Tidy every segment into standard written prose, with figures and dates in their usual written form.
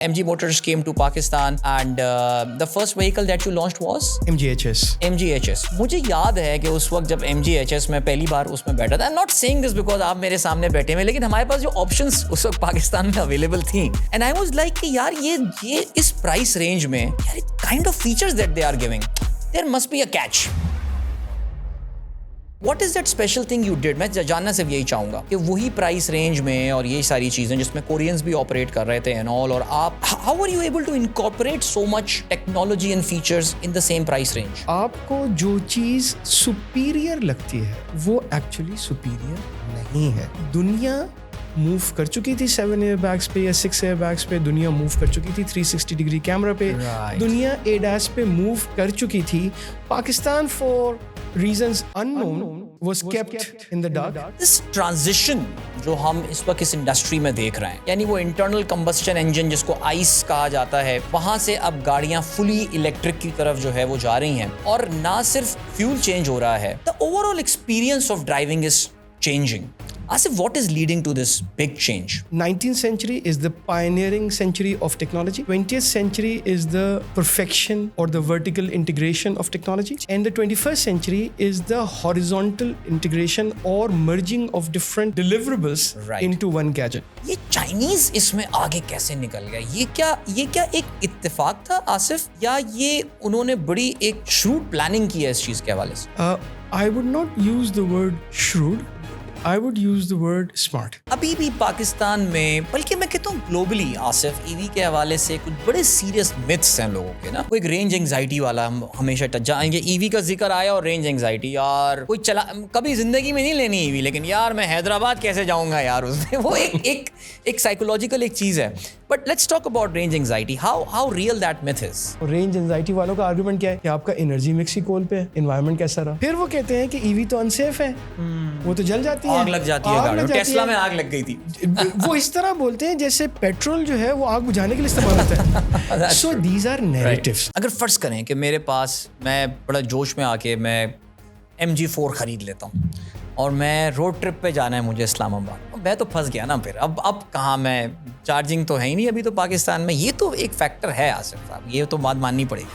MG Motors came to Pakistan and the first vehicle that you launched was MGHS. MGHS. मुझे याद है कि उस वक्त जब MGHS में पहली बार उसमें बैठा था. I'm not saying this because आप मेरे सामने बैठे हुए, लेकिन हमारे पास जो options उस वक्त पाकिस्तान में अवेलेबल थी. And I was like कि यार ये इस प्राइस रेंज में यार kind of features that they are giving, there must be a catch. What is that special thing you did? मैं जानना सिर्फ यही चाहूँगा कि वही प्राइस रेंज में और ये सारी चीज़ें जिसमें कोरियंस भी ऑपरेट कर रहे थे एंड ऑल, और आप how are you able to incorporate so much technology and features in the same price range? आपको जो चीज़ सुपीरियर लगती है वो एक्चुअली सुपीरियर नहीं है. दुनिया मूव कर चुकी थी 7 एयरबैग्स पे या 6 एयरबैग्स पे. दुनिया मूव कर चुकी थी 360 डिग्री कैमरा पे. दुनिया ADAS पे मूव कर चुकी थी. Pakistan for reasons unknown was kept in the dark. This transition जो हम इस वक्त इस इंडस्ट्री में देख रहे हैं, यानी वो इंटरनल कंबस्शन इंजन जिसको आइस कहा जाता है, वहां से अब गाड़ियां फुली इलेक्ट्रिक की तरफ जो है वो जा रही हैं, और ना सिर्फ फ्यूल चेंज हो रहा है, the overall experience of driving is changing. Asif, what is leading to this big change? 19th century is the pioneering century of technology. 20th century is the perfection or the vertical integration of technology. And the 21st century is the horizontal integration or merging of different deliverables into one gadget. ये Chinese इसमें आगे कैसे निकल गया? ये क्या एक इत्तेफाक था आसिफ, या ये उन्होंने बड़ी एक shrewd प्लानिंग की है इस चीज के हवाले से? I would not use the word shrewd. I would use the word smart. अभी भी पाकिस्तान में, बल्कि मैं कहता हूँ ग्लोबली आसिफ, ईवी के हवाले से कुछ बड़े सीरियस मिथ्स हैं लोगों के ना. कोई एक रेंज एंजाइटी वाला, हम हमेशा जाएंगे ईवी का जिक्र आया और रेंज एंजाइटी, यार कोई चला कभी जिंदगी में नहीं लेनी ईवी, लेकिन यार मैं हैदराबाद कैसे जाऊंगा यार उसमें. वो एक साइकोलॉजिकल एक चीज है. But let's talk about range anxiety. How real that myth is? Range anxiety वालों का आर्गुमेंट क्या है कि आपका एनर्जी मिक्स ही कोल पे है, एनवायरनमेंट कैसा रहा. फिर वो कहते हैं कि ईवी तो अनसेफ है, वो तो जल जाती है, आग लग जाती है गाड़ी. टेस्ला में आग लग गई थी. वो इस तरह बोलते हैं जैसे पेट्रोल जो है वो आग बुझाने के लिए इस्तेमाल होता है. So these are narratives. अगर फर्ज करें कि मेरे पास, मैं बड़ा जोश में आके मैं MG4 खरीद लेता हूँ और मैं रोड ट्रिप पे जाना है मुझे इस्लामाबाद, मैं तो फंस गया ना फिर. अब कहाँ, मैं चार्जिंग तो है ही नहीं अभी तो पाकिस्तान में. ये तो एक फैक्टर है आसिफ साहब, ये तो बात माननी पड़ेगी.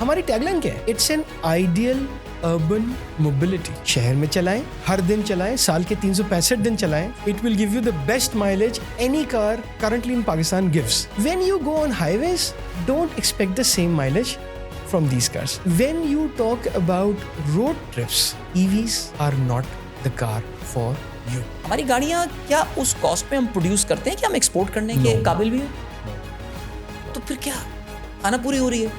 हमारी टैगलाइन क्या है? It's an ideal urban mobility. शहर में चलाएं, हर दिन चलाएं, साल के 365 दिन चलाएं. It will give you the best mileage any car currently in Pakistan gives. When you go on highways, don't expect the same mileage from these cars. When you talk about road trips, EVs are not the car for you. हमारी गाड़ियाँ क्या उस cost पे हम produce करते हैं कि हम एक्सपोर्ट करने के काबिल भी हैं? तो फिर क्या खाना पूरी हो रही है?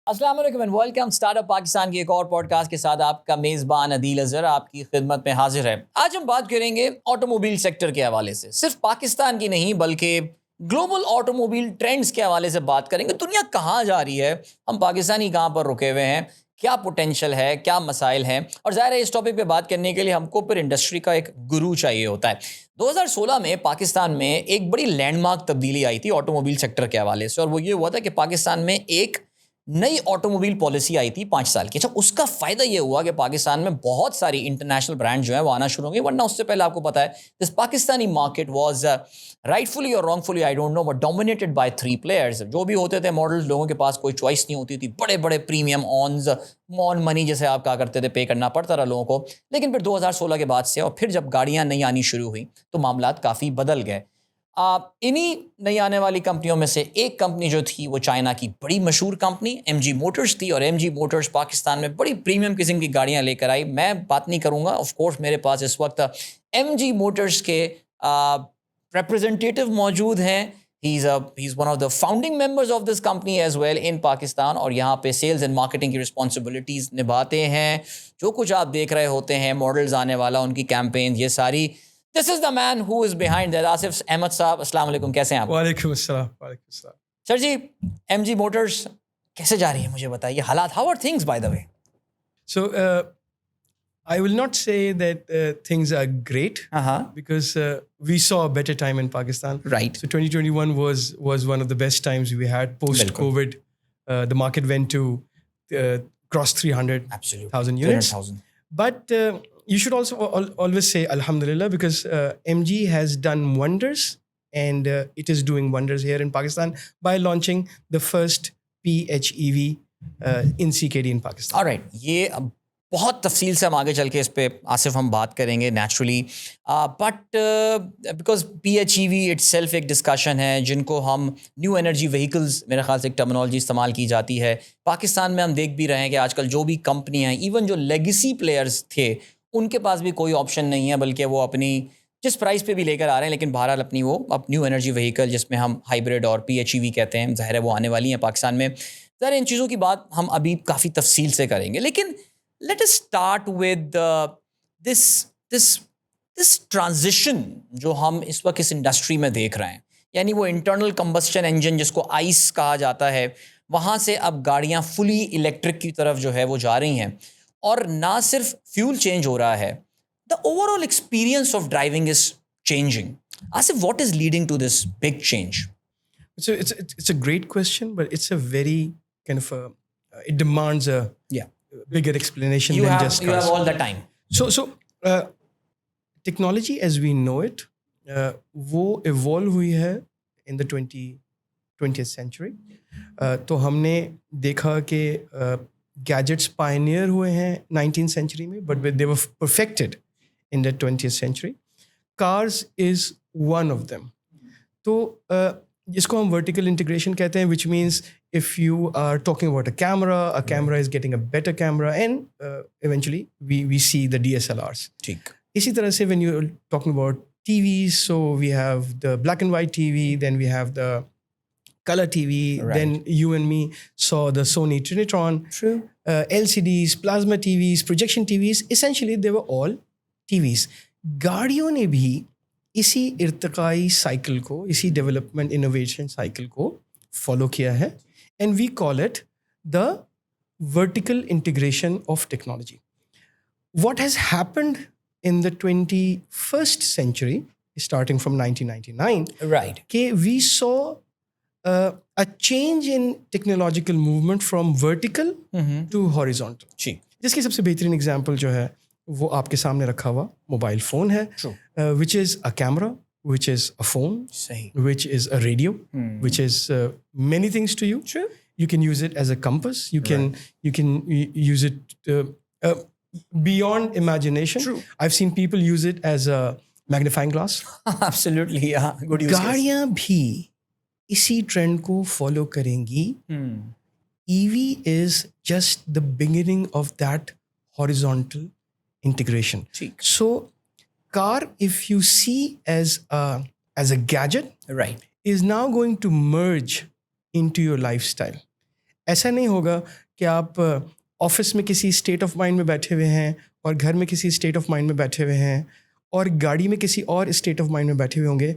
अस्सलाम वालेकुम एंड वेलकम स्टार्टअप पाकिस्तान की एक और पॉडकास्ट के साथ आपका मेज़बान अदील अज़हर आपकी खिदमत में हाजिर है. आज हम बात करेंगे ऑटोमोबाइल सेक्टर के हवाले से. सिर्फ पाकिस्तान की नहीं बल्कि ग्लोबल ऑटोमोबाइल ट्रेंड्स के हवाले से बात करेंगे. दुनिया कहाँ जा रही है, हम पाकिस्तानी कहाँ पर रुके हुए हैं, क्या पोटेंशियल है, क्या मसाइल हैं. और ज़ाहिर है इस टॉपिक पे बात करने के लिए हमको फिर इंडस्ट्री का एक गुरु चाहिए होता है. 2016 में पाकिस्तान में एक बड़ी लैंडमार्क तब्दीली आई थी ऑटोमोबाइल सेक्टर के हवाले से, और वो ये हुआ था कि पाकिस्तान में एक नई ऑटोमोबाइल पॉलिसी आई थी 5 साल की. अच्छा, उसका फ़ायदा ये हुआ कि पाकिस्तान में बहुत सारी इंटरनेशनल ब्रांड जो है वो आना शुरू हो गई. वरना उससे पहले आपको पता है this Pakistani market was rightfully और wrongfully, I don't know, but dominated by 3 players. जो भी होते थे मॉडल्स, लोगों के पास कोई चॉइस नहीं होती थी. बड़े बड़े प्रीमियम ऑन मनी जैसे आप कहा करते थे, पे करना पड़ता रहा लोगों को. लेकिन फिर 2016 के बाद से और फिर जब गाड़ियाँ नई आनी शुरू हुई तो मामलात काफ़ी बदल गए. इन्हीं नई आने वाली कंपनियों में से एक कंपनी जो थी वो चाइना की बड़ी मशहूर कंपनी MG मोटर्स थी, और MG मोटर्स पाकिस्तान में बड़ी प्रीमियम किस्म की गाड़ियां लेकर आई. मैं बात नहीं करूंगा, ऑफ कोर्स मेरे पास इस वक्त MG मोटर्स के रिप्रेजेंटेटिव मौजूद हैं. He is one of the founding members of this company as well in Pakistan, और यहाँ पे सेल्स एंड मार्केटिंग की रिस्पॉन्सिबिलिटीज़ निभाते हैं. जो कुछ आप देख रहे होते हैं, मॉडल्स आने वाला, उनकी कैंपेन, ये सारी, This is the man who is behind that. Asif Ahmad साहब, अस्सलाम वालेकुम, कैसे हैं आप? वालेकुम अस्सलाम. वालेकुम अस्सलाम. सर जी, MG मोटर्स कैसे जा रही है, मुझे बताइए हालात. How are things, by the way? So I will not say that things are great because we saw a better time in Pakistan. Right. So 2021 was one of the best times we had post-COVID. The market went to cross 300,000 Absolutely. units. 300,000. But you should also always say Alhamdulillah, because MG has done wonders, and it is doing wonders here in Pakistan by launching the first PHEV in CKD in Pakistan. All right, ये अब बहुत तफसील से हम आगे चल के इस पे आसिफ हम बात करेंगे naturally, but because PHEV itself एक डिस्कशन है जिनको हम न्यू एनर्जी व्हीकल्स, मेरे ख्याल से एक टर्मिनोलॉजी इस्तेमाल की जाती है। पाकिस्तान में हम देख भी रहे हैं कि आजकल जो भी कंपनियां हैं, इवन जो लेगेसी प्लेयर्स थे, उनके पास भी कोई ऑप्शन नहीं है, बल्कि वो अपनी जिस प्राइस पे भी लेकर आ रहे हैं, लेकिन बहरहाल अपनी वो अब न्यू एनर्जी व्हीकल जिसमें हम हाइब्रिड और PHEV कहते हैं, ज़ाहिर है वो आने वाली हैं पाकिस्तान में। ज़ाहिर इन चीज़ों की बात हम अभी काफ़ी तफसील से करेंगे, लेकिन let us start with this transition जो हम इस वक्त इस इंडस्ट्री में देख रहे हैं, यानी वो इंटरनल कंबस्शन इंजन जिसको आइस कहा जाता है, वहाँ से अब गाड़ियाँ फुली इलेक्ट्रिक की तरफ जो है वो जा रही हैं, और ना सिर्फ फ्यूल चेंज हो रहा है, the overall experience of driving is changing. Asif, what is leading to this big change? It's a great question, but it's a very kind of it demands a bigger explanation than just you have cars. all the time. So technology as we know it, वो evolve हुई है in the 20th century. तो हमने देखा कि gadgets pioneer हुए हैं 19th century में, but they were perfected in the 20th century. Cars is one of them. तो जिसको हम vertical integration कहते हैं, which means if you are talking about a camera is getting a better camera, and eventually we see the DSLRs. ठीक. इसी तरह से when you're talking about TVs, so we have the black and white TV, then we have the color TV, Right. then you and me saw the Sony Trinitron. True. LCDs, plasma TVs, projection TVs, essentially they were all TVs. गाड़ियों ने भी इसी इर्तिकाई cycle को, इसी development innovation cycle को follow किया है, and we call it the vertical integration of technology. What has happened in the 21st century, starting from 1999, Right. we saw a change in technological movement from vertical to horizontal. ठीक. जिसकी सबसे बेहतरीन example जो है वो आपके सामने रखा हुआ मोबाइल फ़ोन है, True. which is a camera, which is a phone, सही. which is a radio, which is many things to you. True. You can use it as a compass. You can use it beyond imagination. True. I've seen people use it as a magnifying glass. Absolutely, yeah. Good use case. गाड़ियाँ भी इसी trend को follow करेंगी. EV is just the beginning of that horizontal integration. ठीक. So, car, if you see as a gadget, Right. is now going to merge into your lifestyle. ऐसा नहीं होगा कि आप ऑफिस में किसी स्टेट ऑफ माइंड में बैठे हुए हैं और घर में किसी स्टेट ऑफ माइंड में बैठे हुए हैं और गाड़ी में किसी और स्टेट ऑफ माइंड में बैठे हुए होंगे.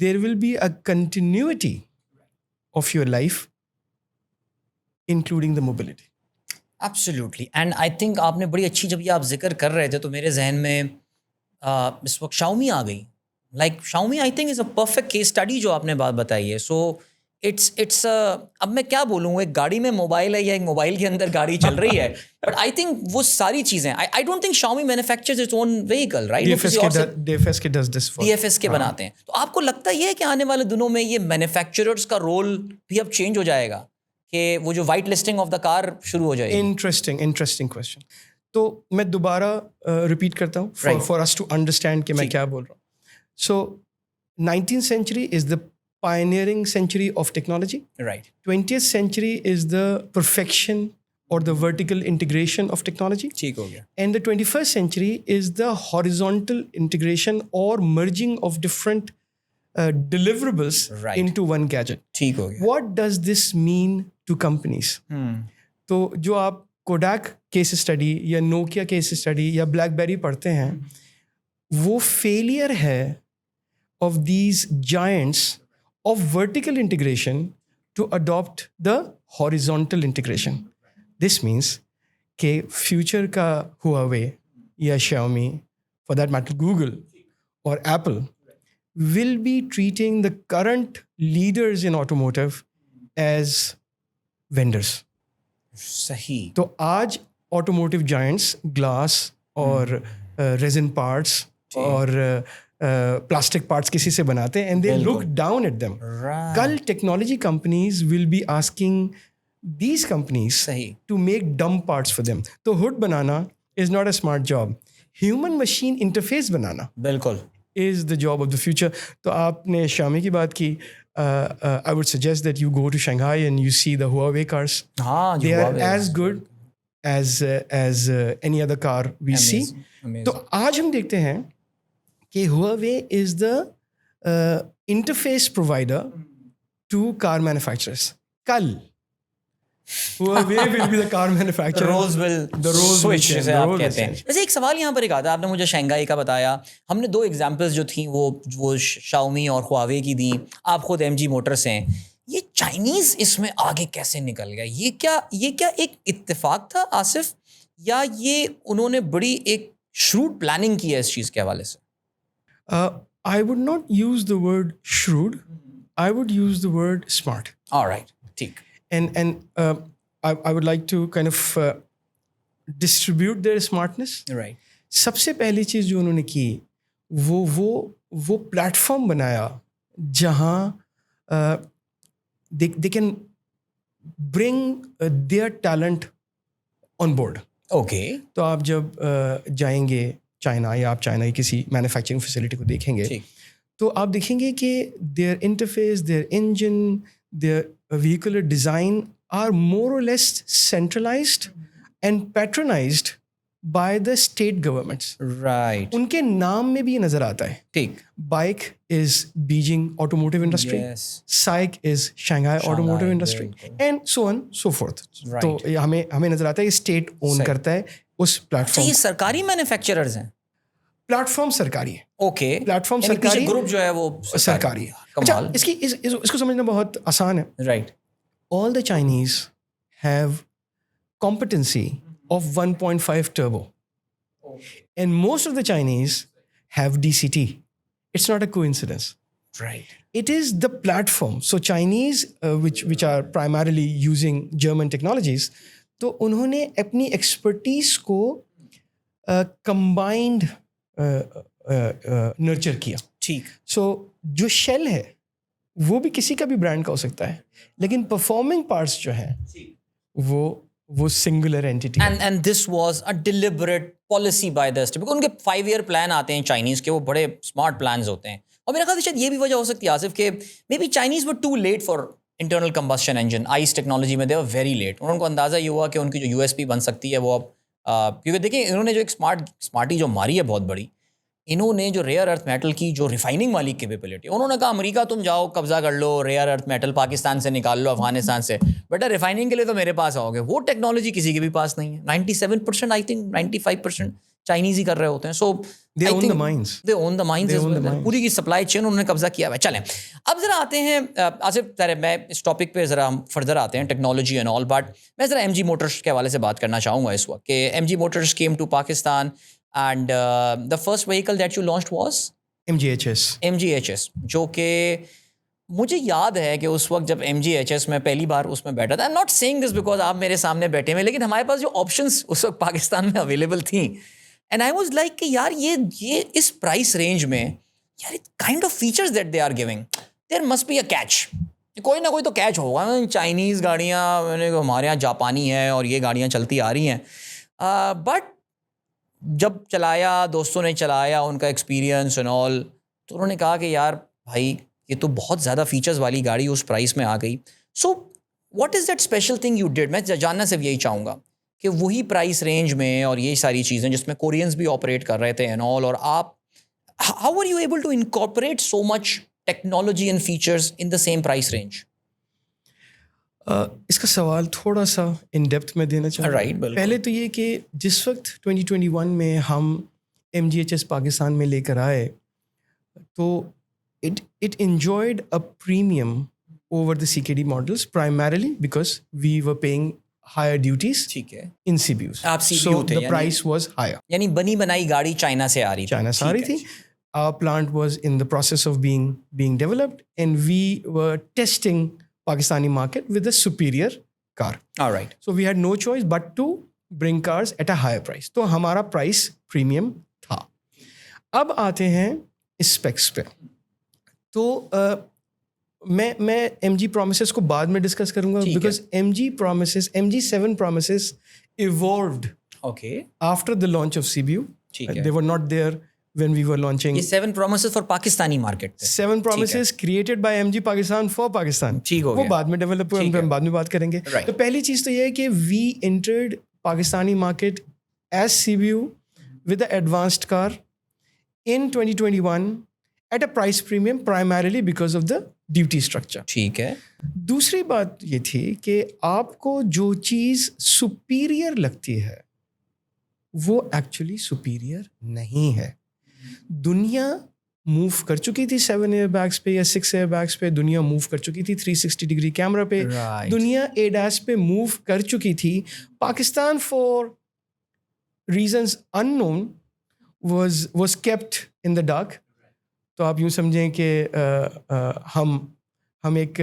There will be a continuity of your life, including the mobility. Absolutely. And I think आपने बड़ी अच्छी, जब ये आप जिक्र कर रहे थे तो मेरे जहन में इस वक्त Xiaomi आ गई. Like Xiaomi I think is a perfect case study जो आपने बात बताई है. So it's अब मैं क्या बोलूँ, एक गाड़ी में मोबाइल है या एक मोबाइल के अंदर गाड़ी चल रही है, बट आई थिंक वो सारी चीज़ें, I don't think Xiaomi manufactures its own vehicle, right? DFS does this for DFS के बनाते हैं. तो आपको लगता है कि आने वाले दिनों में ये मैन्युफैक्चरर्स का रोल भी अब चेंज हो जाएगा, कि वो जो white listing of the car शुरू हो जाएगी? Interesting question. तो मैं दोबारा रिपीट करता हूँ for us to understand कि मैं क्या बोल रहा हूँ. So 19th century is the pioneering century of technology. Right. 20th century is the perfection or the vertical integration of technology. ठीक हो गया. And the 21st century is the horizontal integration or merging of different deliverables into one gadget. ठीक हो गया. What does this mean to companies? तो जो आप Kodak case study या Nokia case study या BlackBerry पढ़ते हैं, वो failure है of these giants of vertical integration to adopt the horizontal integration. This means कि future का Huawei या Xiaomi, for that matter Google or Apple, will be treating the current leaders in automotive as vendors. सही. तो आज automotive giants glass और resin parts और plastic parts किसी से बनाते हैं, and they look down at them. Right. कल technology companies will be asking these companies सही. to make dumb parts for them. तो hood banana is not a smart job. Human machine interface बनाना बिल्कुल. is the job of the future. तो आपने Xiaomi की बात की. I would suggest that you go to Shanghai and you see the Huawei cars. हाँ, They are Huawei. as good as any other car we see. Amazing. तो आज हम देखते हैं कि Huawei is the interface provider to car manufacturers. कल Huawei will be the car manufacturer. Roles will The roles will switch change. जैसे The आप role will कहते हैं. change. वैसे एक सवाल यहाँ पर एक आता है, आपने मुझे शंघाई का बताया, हमने 2 एग्जांपल्स जो थी वो Xiaomi और Huawei की दी, आप खुद MG मोटर्स हैं. ये चाइनीज इसमें आगे कैसे निकल गया? ये क्या एक इत्तेफाक था आसिफ, या ये उन्होंने बड़ी एक श्रूड प्लानिंग की है इस चीज के हवाले से? I would not use the word shrewd. I would use the word smart. Alright, ठीक. And I would like to kind of distribute their smartness. Right. सबसे पहली चीज़ जो उन्होंने की वो प्लेटफॉर्म बनाया जहाँ they can bring their talent on board. Okay. तो आप जब जाएंगे चाइना या आप चाइना की किसी मैन्युफैक्चरिंग फैसिलिटी को देखेंगे, ठीक. तो आप देखेंगे कि their interface, their engine, their vehicular design are more or less centralized and patronized by the state governments. Right. उनके नाम में भी ये नजर आता है. ठीक. Bike is Beijing Automotive Industry. Yes. SAIC is Shanghai Automotive Industry, बिल्कुल. and so on so forth. Right. तो ये हमें नजर आता है ये स्टेट ओन सही. करता है उस अच्छा, प्लेटफॉर्म. ये सरकारी मैन्युफैक्चरर्स हैं? प्लेटफॉर्म सरकारी है. ओके. प्लेटफॉर्म यानी पीछे सरकारी, ग्रुप जो है वो सरकारी है. अच्छा, कमाल. इसको समझना बहुत आसान है. Right. All the Chinese have competency of 1.5 turbo, and most of the Chinese have DCT. It's not a coincidence. Right. It is the platform. So Chinese, which are primarily using German technologies, तो उन्होंने अपनी expertise को combined nurture किया. ठीक. So जो shell है वो भी किसी का भी ब्रांड का हो सकता है, लेकिन परफॉर्मिंग पार्ट्स जो हैं वो singular entity. And this was a deliberate policy by the state, because उनके 5 ईयर प्लान आते हैं चाइनीज के, वो बड़े स्मार्ट प्लान्स होते हैं. और मेरा ख्याल है शायद ये भी वजह हो सकती है आसिफ के may be Chinese were too late for internal combustion engine ICE technology में. They were very late. उनको अंदाज़ा ये हुआ कि उनकी जो यूएसपी बन सकती है वो अब क्योंकि देखिए इन्होंने जो एक स्मार्टी जो मारी है बहुत बड़ी, इन्होंने जो रेयर अर्थ मेटल की जो रिफाइनिंग वाली कैपेबिलिटी, उन्होंने कहा अमेरिका तुम जाओ कब्जा कर लो, रेयर अर्थ मेटल पाकिस्तान से निकाल लो, अफगानिस्तान से, बेटा रिफाइनिंग के लिए तो मेरे पास आओगे. वो टेक्नोलॉजी किसी के भी पास नहीं है. 97% आई थिंक 95% चाइनीज ही कर रहे होते हैं. सो They own the mines. They own the mines as well. पूरी की सप्लाई चेन उन्होंने कब्जा किया हुआ है. चलें अब जरा आते हैं आसिफ, मैं इस टॉपिक पे जरा हम फर्दर आते हैं, टेक्नोलॉजी एंड ऑल, बट मैं जरा MG मोटर्स के हवाले से बात करना चाहूँगा इस वक्त कि MG motors came to Pakistan and the first vehicle that you launched was MGHS, जो कि मुझे याद है कि उस वक्त जब MGHS में पहली बार उसमें बैठा था. I am not saying this because आप मेरे सामने बैठे हुए, लेकिन हमारे पास जो ऑप्शंस उस वक्त पाकिस्तान में अवेलेबल थी, एंड आई वाज लाइक कि यार ये इस प्राइस रेंज में यार kind of features that they are giving, there must be a catch. कोई ना कोई तो कैच होगा. चाइनीज़ गाड़ियाँ हमारे यहाँ जापानी है और ये गाड़ियाँ चलती आ रही हैं, बट जब चलाया, दोस्तों ने चलाया, उनका एक्सपीरियंस एंड ऑल, तो उन्होंने कहा कि यार भाई ये तो बहुत ज़्यादा फीचर्स वाली गाड़ी उस प्राइस में आ गई. So what is that special thing you did? मैं जानना सिर्फ यही चाहूँगा कि वही प्राइस रेंज में और ये सारी चीज़ें जिसमें कोरियंस भी ऑपरेट कर रहे थे एंड ऑल, और आप how are you able to incorporate so much technology and features in the same price range? इसका सवाल थोड़ा सा इन डेप्थ में देना चाहूँगा. Right, बिल्कुल. पहले तो ये कि जिस वक्त 2021 में हम MGHS पाकिस्तान में लेकर आए, तो it enjoyed a premium over the CKD models primarily because we were paying higher duties ठीक है. in CBUs. आप CBU So थे, the price was higher. यानी बनी बनाई गाड़ी चाइना से आ रही थी. चाइना से आ रही थी. Our plant was in the process of being developed, and we were testing Pakistani market with a superior car. All right. So we had no choice but to bring cars at a higher price. तो हमारा price premium था. अब आते हैं specs पे. तो मैं MG promises को बाद में डिस्कस करूंगा because MG7 promises evolved Okay. after the launch of CBU. They were not there when we were launching. ये 7 promises for Pakistani market पे. 7 promises created by MG Pakistan for Pakistan. ठीक हो वो गया. बाद में डेवलप हुए, हम बाद में बात करेंगे. Right. तो पहली चीज तो ये है कि we entered Pakistani market as CBU with an advanced car in 2021 at a price premium primarily because of the duty structure. ठीक है. दूसरी बात ये थी कि आपको जो चीज सुपीरियर लगती है वो एक्चुअली सुपीरियर नहीं है. दुनिया मूव कर चुकी थी 7 एयरबैग्स पे या 6 एयरबैग्स पे. दुनिया मूव कर चुकी थी 360 डिग्री कैमरा पे. Right. दुनिया ADAS पे मूव कर चुकी थी. Pakistan for reasons unknown was kept in the dark. तो आप यूँ समझें कि हम एक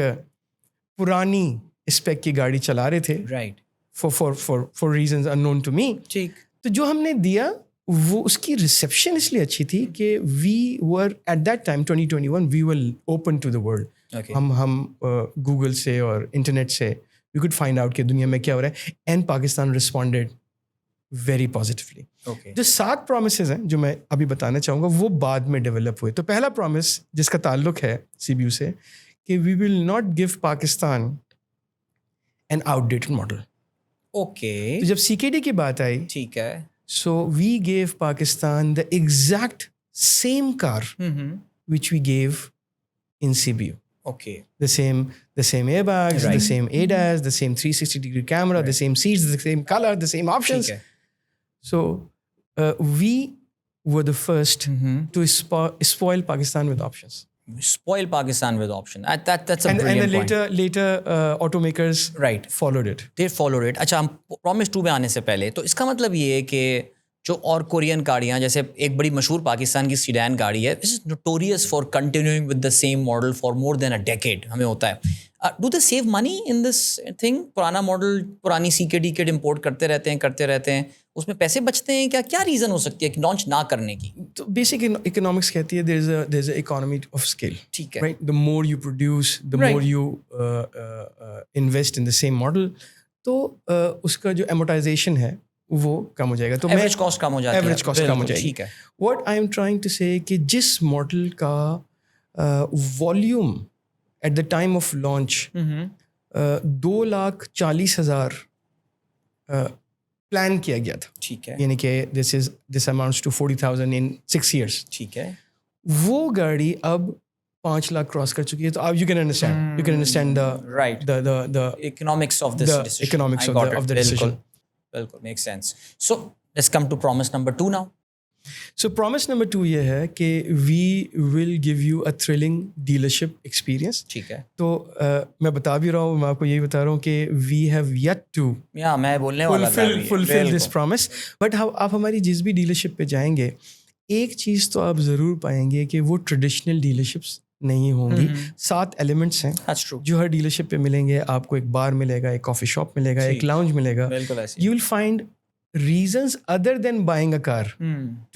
पुरानी स्पेक की गाड़ी चला रहे थे. Right. for reasons unknown to me. ठीक. तो जो हमने दिया वो उसकी रिसेप्शन इसलिए अच्छी थी कि we were at that time 2021 we were open to the world. Okay. हम गूगल से और इंटरनेट से we could find out कि दुनिया में क्या हो रहा है and Pakistan responded very positively. Okay. जो 7 promises हैं जो मैं अभी बताना चाहूँगा वो बाद में डेवलप हुए. तो पहला प्रॉमिस जिसका ताल्लुक है CBU से कि we will not give Pakistan an outdated model. Okay. तो जब CKD की बात आई ठीक है. so we gave Pakistan the exact same car which we gave in CBU. Okay. The same airbags, Right. the same ADAS, the same 360 degree camera, the same seats, the same color, the same options. ठीक है. So we were the first to spoil Pakistan with options. Spoil Pakistan with option. That's a And brilliant point. the later automakers Right. followed it. They followed it. अच्छा, हम promise 2 में आने से पहले तो इसका मतलब ये है कि जो और कोरियन गाड़ियाँ जैसे एक बड़ी मशहूर पाकिस्तान की सीडान गाड़ी है which is notorious for continuing with the same model for more than a decade. हमें होता है do they save money in this thing? पुराना मॉडल पुरानी CKD किट इम्पोर्ट करते रहते हैं उसमें पैसे बचते हैं क्या? क्या रीज़न हो सकती है कि लॉन्च ना करने की? तो बेसिक इकोनॉमिक्स कहती है there is a economy of scale. ठीक है. Right? The more you produce, the Right. more you invest in the same model. तो उसका जो amortization है वो कम हो जाएगा. तो एवरेज कॉस्ट कम हो जाती है. एवरेज कॉस्ट कम हो जाएगी. ठीक है. What I am trying to say कि जिस मॉडल का volume at the time of launch 2,40,000 plan किया गया था. ठीक है. यानी कि this amounts to 40,000 in 6 years. ठीक है. वो गाड़ी अब 5 लाख क्रॉस कर चुकी है. तो अब you can understand the Right. the economics of this the decision. economics I of got the- it. of the decision. बिल्कुल makes sense. So let's come to promise number 2 now. So promise number 2 ये है कि we will give you a thrilling dealership experience. ठीक है. तो मैं बता भी रहा हूँ, मैं आपको यही बता रहा हूँ कि we have yet to या मैं बोलने वाला था fulfill this promise. But आप हमारी जिस भी डीलरशिप पे जाएंगे एक चीज़ तो आप ज़रूर पाएंगे कि वो ट्रेडिशनल डीलरशिप्स नहीं होंगी. 7 एलिमेंट्स हैं That's true. जो हर डीलरशिप पे मिलेंगे. आपको एक बार मिलेगा, एक कॉफ़ी शॉप मिलेगा, एक लाउंज मिलेगा. बिल्कुल ऐसे. You will find reasons other than buying a car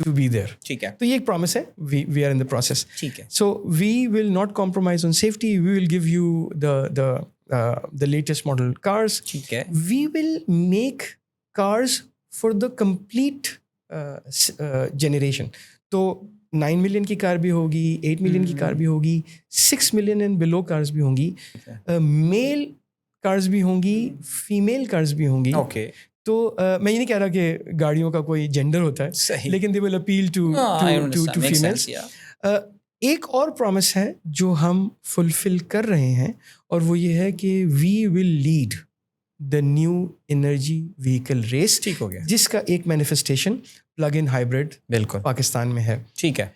to be there. ठीक है. तो ये एक प्रॉमिस है. We are in the process. ठीक है. So we will not compromise on safety. We will give you the latest model cars. ठीक है. We will make cars for the complete generation. तो 9 million की कार भी होगी, 8 million की car भी होगी, 6 million and below cars भी होंगी, मेल कार्स भी होंगी, फीमेल कार्स भी होंगी. Okay. तो मैं ये नहीं कह रहा कि गाड़ियों का कोई जेंडर होता है, सही. लेकिन they will appeal to I understand. Makes females. sense, yeah. एक और प्रॉमिस है जो हम फुलफिल कर रहे हैं और वो ये है कि we will lead the new energy vehicle race. ठीक हो गया. जिसका एक मैनिफेस्टेशन प्लग इन हाइब्रिड बिल्कुल. पाकिस्तान में है. ठीक है.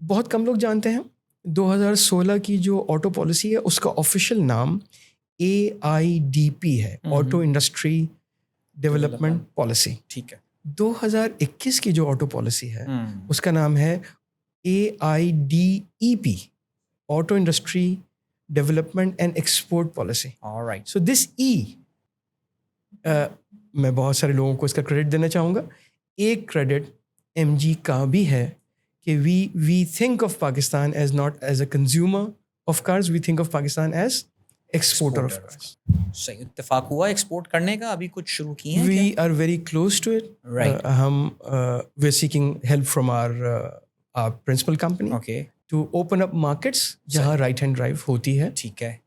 बहुत कम लोग जानते हैं 2016 की जो ऑटो पॉलिसी है उसका ऑफिशियल नाम AIDP है, ऑटो इंडस्ट्री डेवलपमेंट पॉलिसी. ठीक है. 2021 की जो ऑटो पॉलिसी है उसका नाम है AIDEP, auto industry development and export policy. All right. So this E मैं बहुत सारे लोगों को इसका क्रेडिट देना चाहूँगा. एक क्रेडिट MG का भी है कि we think of Pakistan as not as a consumer of cars, we think of Pakistan as exporter of cars. सही इत्तेफाक हुआ एक्सपोर्ट करने का. अभी कुछ शुरू किए हैं We are very close to it. Right. We're seeking help from our principal company क्या? Okay, to open up markets जहाँ right hand drive होती है. ठीक है.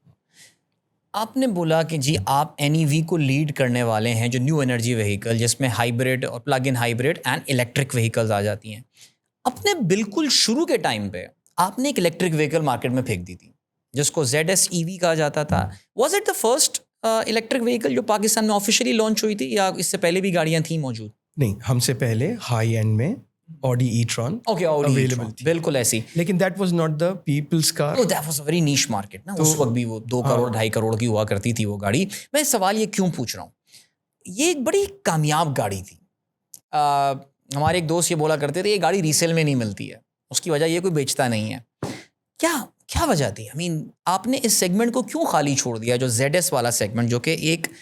आपने बोला कि जी आप NEV को लीड करने वाले हैं, जो न्यू एनर्जी व्हीकल जिसमें हाइब्रिड और plug in hybrid and electric vehicles आ जाती हैं. अपने बिल्कुल शुरू के टाइम पे आपने एक इलेक्ट्रिक व्हीकल मार्केट में फेंक दी थी जिसको ZS EV कहा जाता था. Was it the first electric vehicle जो पाकिस्तान में ऑफिशियली लॉन्च हुई थी या इससे पहले भी गाड़ियां थी मौजूद? नहीं, हमसे पहले हाई एंड में Audi e-tron okay, Audi available e-tron, थी. बिल्कुल ऐसी. लेकिन that was not the people's car. तो that was a very niche market ना. उस वक्त भी वो 2 करोड़ 2.5 करोड़ की हुआ करती थी वो गाड़ी. मैं सवाल ये क्यों पूछ रहा हूँ, ये एक बड़ी कामयाब गाड़ी थी. हमारे एक दोस्त ये बोला करते थे ये गाड़ी रीसेल में नहीं मिलती है, उसकी वजह ये कोई बेचता नहीं है. क्या वजह थी? आई मीन आपने इस सेगमेंट को क्यों खाली छोड़ दिया, जो ZS वाला सेगमेंट, जो कि एक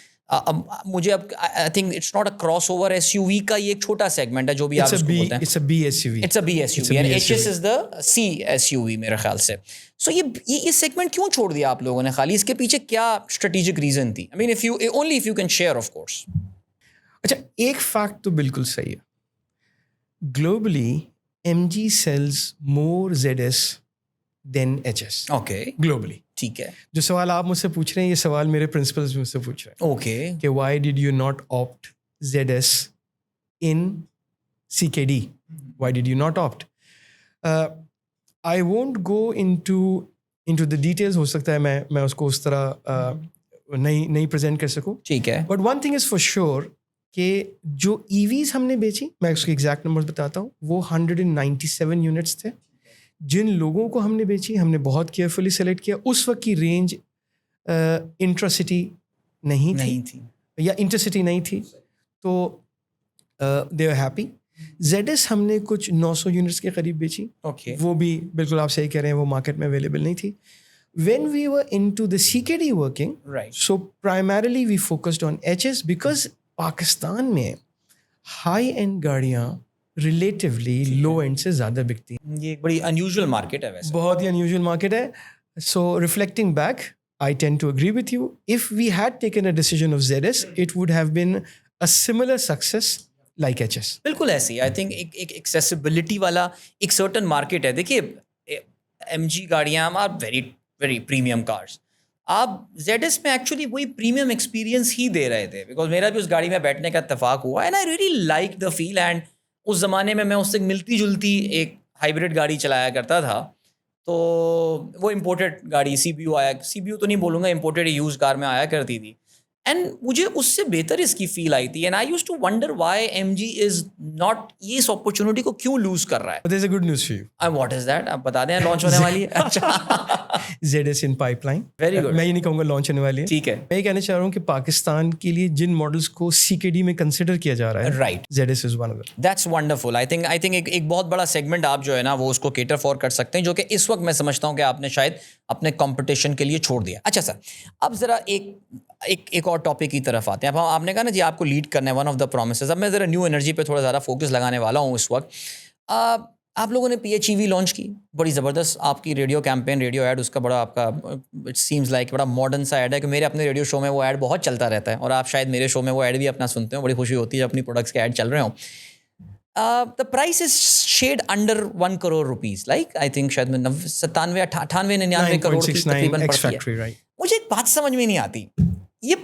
मुझे अब I think it's not a crossover SUV का ये एक छोटा सेगमेंट है जो भी आप इसको बोलते हैं. It's a B SUV. It's a B SUV and HS is the C SUV मेरे ख्याल से. सो ये सेगमेंट क्यों छोड़ दिया आप लोगों ने खाली? इसके पीछे क्या स्ट्रेटेजिक रीजन थी? I mean if you can share of course. अच्छा, एक फैक्ट तो बिल्कुल सही है. Globally, MG sells more ZS than HS. Okay, Globally. ठीक है. जो सवाल आप मुझसे पूछ रहे हैं, ये सवाल मेरे प्रिंसिपल्स मुझसे पूछ रहे हैं ओके, कि why did you not opt ZS in CKD? Why did you not opt? I won't go into the details. हो सकता है मैं उसको उस तरह नहीं प्रेजेंट कर सकूं. ठीक है. But one thing is for sure कि जो EVs हमने बेची, मैं उसके एग्जैक्ट नंबर्स बताता हूँ, वो 197 यूनिट्स थे. जिन लोगों को हमने बेची, हमने बहुत केयरफुली सेलेक्ट किया. उस वक्त की रेंज इंट्रासिटी नहीं थी या इंटरसिटी नहीं थी, तो दे आर हैप्पी. ZS हमने कुछ 900 यूनिट्स के करीब बेची. ओके, वो भी बिल्कुल आप सही कह रहे हैं, वो मार्केट में अवेलेबल नहीं थी. When we were into the CKD working, right. so primarily we focused on HS because Pakistan में हाई एंड गाड़ियाँ रिलेटिवली लो एंड से ज़्यादा बिकती हैं. ये एक बड़ी अनयूजुअल मार्केट है वैसे. बहुत ही अनयूजुअल मार्केट है. So reflecting back, I tend to agree with you. If we had taken a decision of ZS, it would have been a similar success like HS. बिल्कुल ऐसी. आई थिंक एक accessibility वाला एक certain market है. देखिए MG गाड़ियाँ are very very premium cars. आप ZS में एक्चुअली वही प्रीमियम एक्सपीरियंस ही दे रहे थे, बिकॉज मेरा भी उस गाड़ी में बैठने का इत्तेफाक हुआ and I really like the feel. And उस ज़माने में मैं उससे मिलती जुलती एक हाइब्रिड गाड़ी चलाया करता था, तो वो इम्पोर्टेड गाड़ी CPU तो नहीं बोलूँगा, इम्पोर्टेड यूज कार में आया करती थी. एंड मुझे उससे बेहतर इसकी फील आई थी. And I used to wonder why MG is not ये इस अपॉर्चुनिटी को क्यों लूज कर रहा है. But there's a good news for you. What is that? आप बता दें. लॉन्च होने वाली है? अच्छा, ZS in pipeline. Very good. मैं ये नहीं कहूँगा लॉन्च होने वाली है. ठीक है. मैं ये कहना चाह रहा हूँ कि पाकिस्तान के लिए जिन मॉडल्स को CKD में कंसिडर किया जा रहा है, right. ZS is one of them. That's wonderful. I think एक बहुत बड़ा सेगमेंट आप जो है ना वो उसको केटर फॉर कर सकते हैं, जो कि इस वक्त मैं समझता हूँ कि आपने शायद अपने कंपटीशन के लिए छोड़ दिया. अच्छा सर, अब ज़रा एक और टॉपिक की तरफ आते हैं. अब आपने कहा ना जी आपको लीड करना है, वन ऑफ द प्रोमिसेस. अब मैं ज़रा न्यू एनर्जी पे थोड़ा ज़्यादा फोकस लगाने वाला हूँ इस वक्त. आप लोगों ने PHEV लॉन्च की, बड़ी ज़बरदस्त आपकी रेडियो कैंपेन, रेडियो ऐड, उसका बड़ा आपका इट सीम्स लाइक बड़ा मॉडर्न सा ऐड है कि मेरे अपने रेडियो शो में वो ऐड बहुत चलता रहता है, और आप शायद मेरे शो में वो ऐड भी अपना सुनते हो. बड़ी खुशी होती है जब अपनी प्रोडक्ट्स के ऐड चल रहे हों. The price is shade under 1 crore rupees, like I think शायद 97, 98, 99 करोड़ की तकरीबन पड़ती है. मुझे एक बात समझ में नहीं आती, ये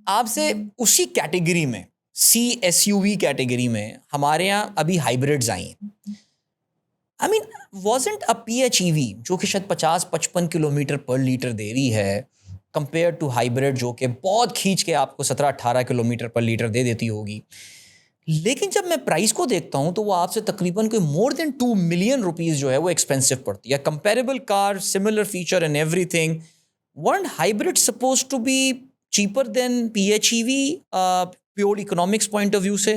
आपसे उसी कैटेगरी में C SUV कैटेगरी में हमारे यहाँ अभी हाइब्रिड्स आई हैं. I mean wasn't a PHEV जो कि शायद 50-55 किलोमीटर पर लीटर दे रही है कंपेयर टू हाइब्रिड जो कि बहुत खींच के आपको 17-18 किलोमीटर पर लीटर दे देती होगी. लेकिन जब मैं प्राइस को देखता हूँ तो वो आपसे तकरीबन कोई मोर देन 2 मिलियन रुपीज़ जो है वो एक्सपेंसिव पड़ती है. Comparable car, similar feature and everything. weren't hybrid supposed to be cheaper than PHEV pure economics point of view से?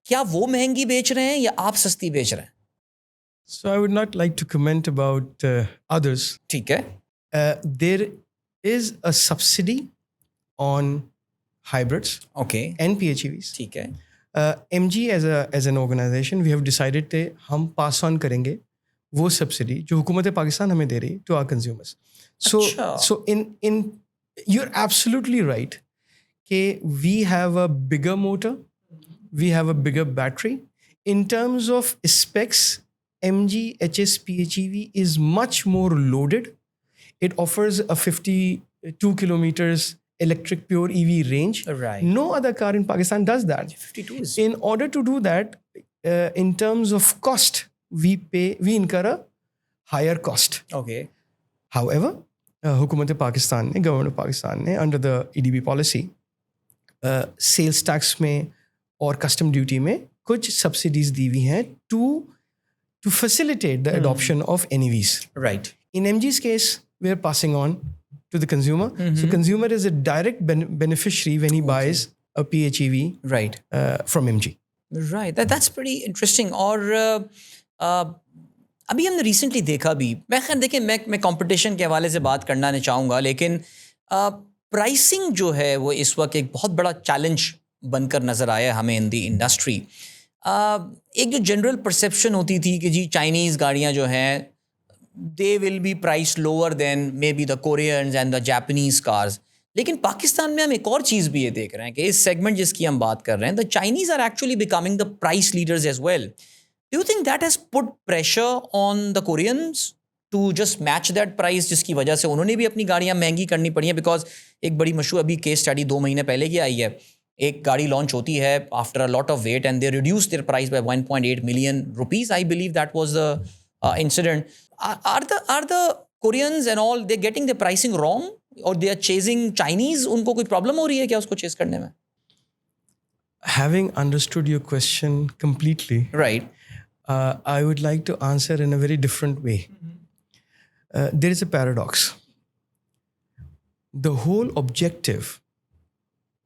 क्या वो महंगी बेच रहे हैं या आप सस्ती बेच रहे हैं? So I would not like to comment about others. ठीक है. There is a subsidy on hybrids, okay, and PHEVs. ठीक है, MG as an organization, we have decided that हम pass on करेंगे वो subsidy जो हुकूमत पाकिस्तान हमें दे रही to our consumers. अच्छा. So in you're absolutely right कि we have a bigger motor, we have a bigger battery. In terms of specs, MG HS PHEV is much more loaded. It offers a 52 kilometers electric pure EV range. Right. No other car in Pakistan does that. 52 is In order to do that, in terms of cost, we incur a higher cost. okay, However, हुकूमत पाकिस्तान ने, government Pakistan ने under the EDB policy, sales tax में और custom duty में कुछ subsidies दी हुई हैं to facilitate the adoption of NEVs. right, In MG's case, we're passing on to the consumer. So consumer is a direct beneficiary when he buys a PHEV right. from MG. Right, that's pretty interesting. और अभी हमने recently देखा भी, मैं खैर देखिए मैं competition के हवाले से बात करना नहीं चाहूँगा, लेकिन प्राइसिंग जो है वो इस वक्त एक बहुत बड़ा चैलेंज बनकर नज़र आया हमें इन दी इंडस्ट्री. एक जो जनरल परसेप्शन होती थी कि जी चाइनीज़ गाड़ियाँ जो हैं they will be price lower than may be the Koreans and the Japanese cars. लेकिन पाकिस्तान में हम एक और चीज़ भी ये देख रहे हैं कि इस सेगमेंट जिसकी हम बात कर रहे हैं, the Chinese are actually becoming the price leaders as well. Do you think that has put pressure on the Koreans to just match that price, जिसकी वजह से उन्होंने भी अपनी गाड़ियाँ महंगी करनी पड़ी हैं? बिकॉज एक बड़ी मशहूर अभी केस स्टडी 2 महीने पहले की आई है. एक गाड़ी लॉन्च होती है after a lot of wait and they reduce their price by 1.8 million rupees. I believe that was the incident. Are the Koreans and all they getting the pricing wrong और they are chasing Chinese? उनको कोई problem हो रही है क्या उसको chase करने में? Having understood your question completely, right, I would like to answer in a very different way. There is a paradox. The whole objective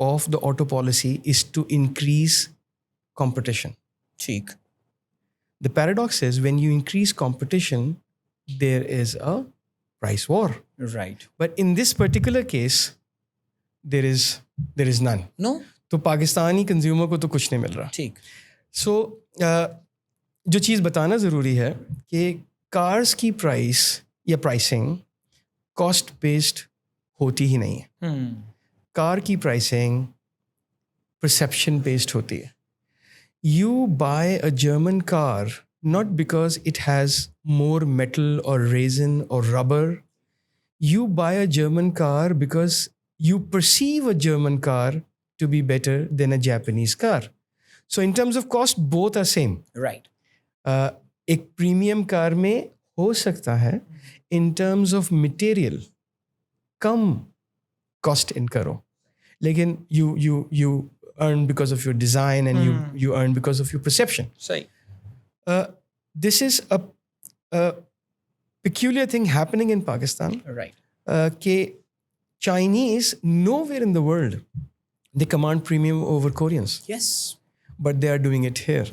of the auto policy is to increase competition. ठीक, The paradox is when you increase competition, there is a price war. Right. But in this particular case, there is none. नो, तो Pakistani consumer को तो कुछ नहीं मिल रहा. ठीक, सो जो चीज़ बताना ज़रूरी है कि कार्स की प्राइस या प्राइसिंग कॉस्ट बेस्ड होती ही नहीं है. कार की प्राइसिंग परसेप्शन बेस्ड होती है. You buy a German car not because it has more metal or resin or rubber. You buy a German car because you perceive a German car to be better than a Japanese car. So in terms of cost, both are same. Right, एक premium car में हो सकता है in terms of material come cost incur हो, लेकिन you earn because of your design and you earn because of your perception. सही, This is a peculiar thing happening in Pakistan. Right, कि Chinese nowhere in the world they command premium over Koreans, yes, but they are doing it here.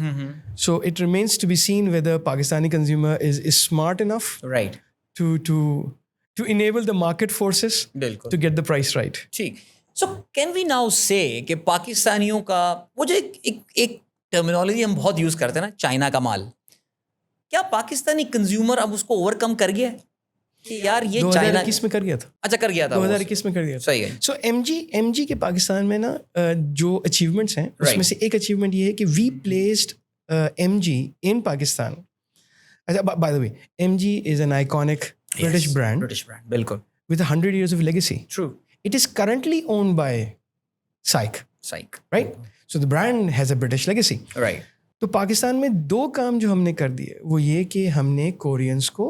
So it remains to be seen whether Pakistani consumer is smart enough right, to enable the market forces बिल्कुल, to get the price right. ठीक. So can we now से कि पाकिस्तानियों का वो जो एक terminology हम बहुत यूज़ करते हैं ना, चाइना का माल, क्या पाकिस्तानी कंज्यूमर अब उसको ओवरकम कर गया है कि यार ये चाइना? 2021 में कर गया था. अच्छा, कर गया था 2021 में कर गया था. सही है. सो MG के पाकिस्तान में ना जो अचीवमेंट्स हैं उसमें से एक अचीवमेंट ये है कि वी प्लेस्ड MG इन पाकिस्तान. अच्छा, by the way, MG is an iconic British brand British brand, बिल्कुल, with 100 years of legacy. True, It is currently owned by SAIC, side, right? So the brand has a British legacy. Right, तो पाकिस्तान में 2 काम जो हमने कर दिए वो ये कि हमने कोरियंस को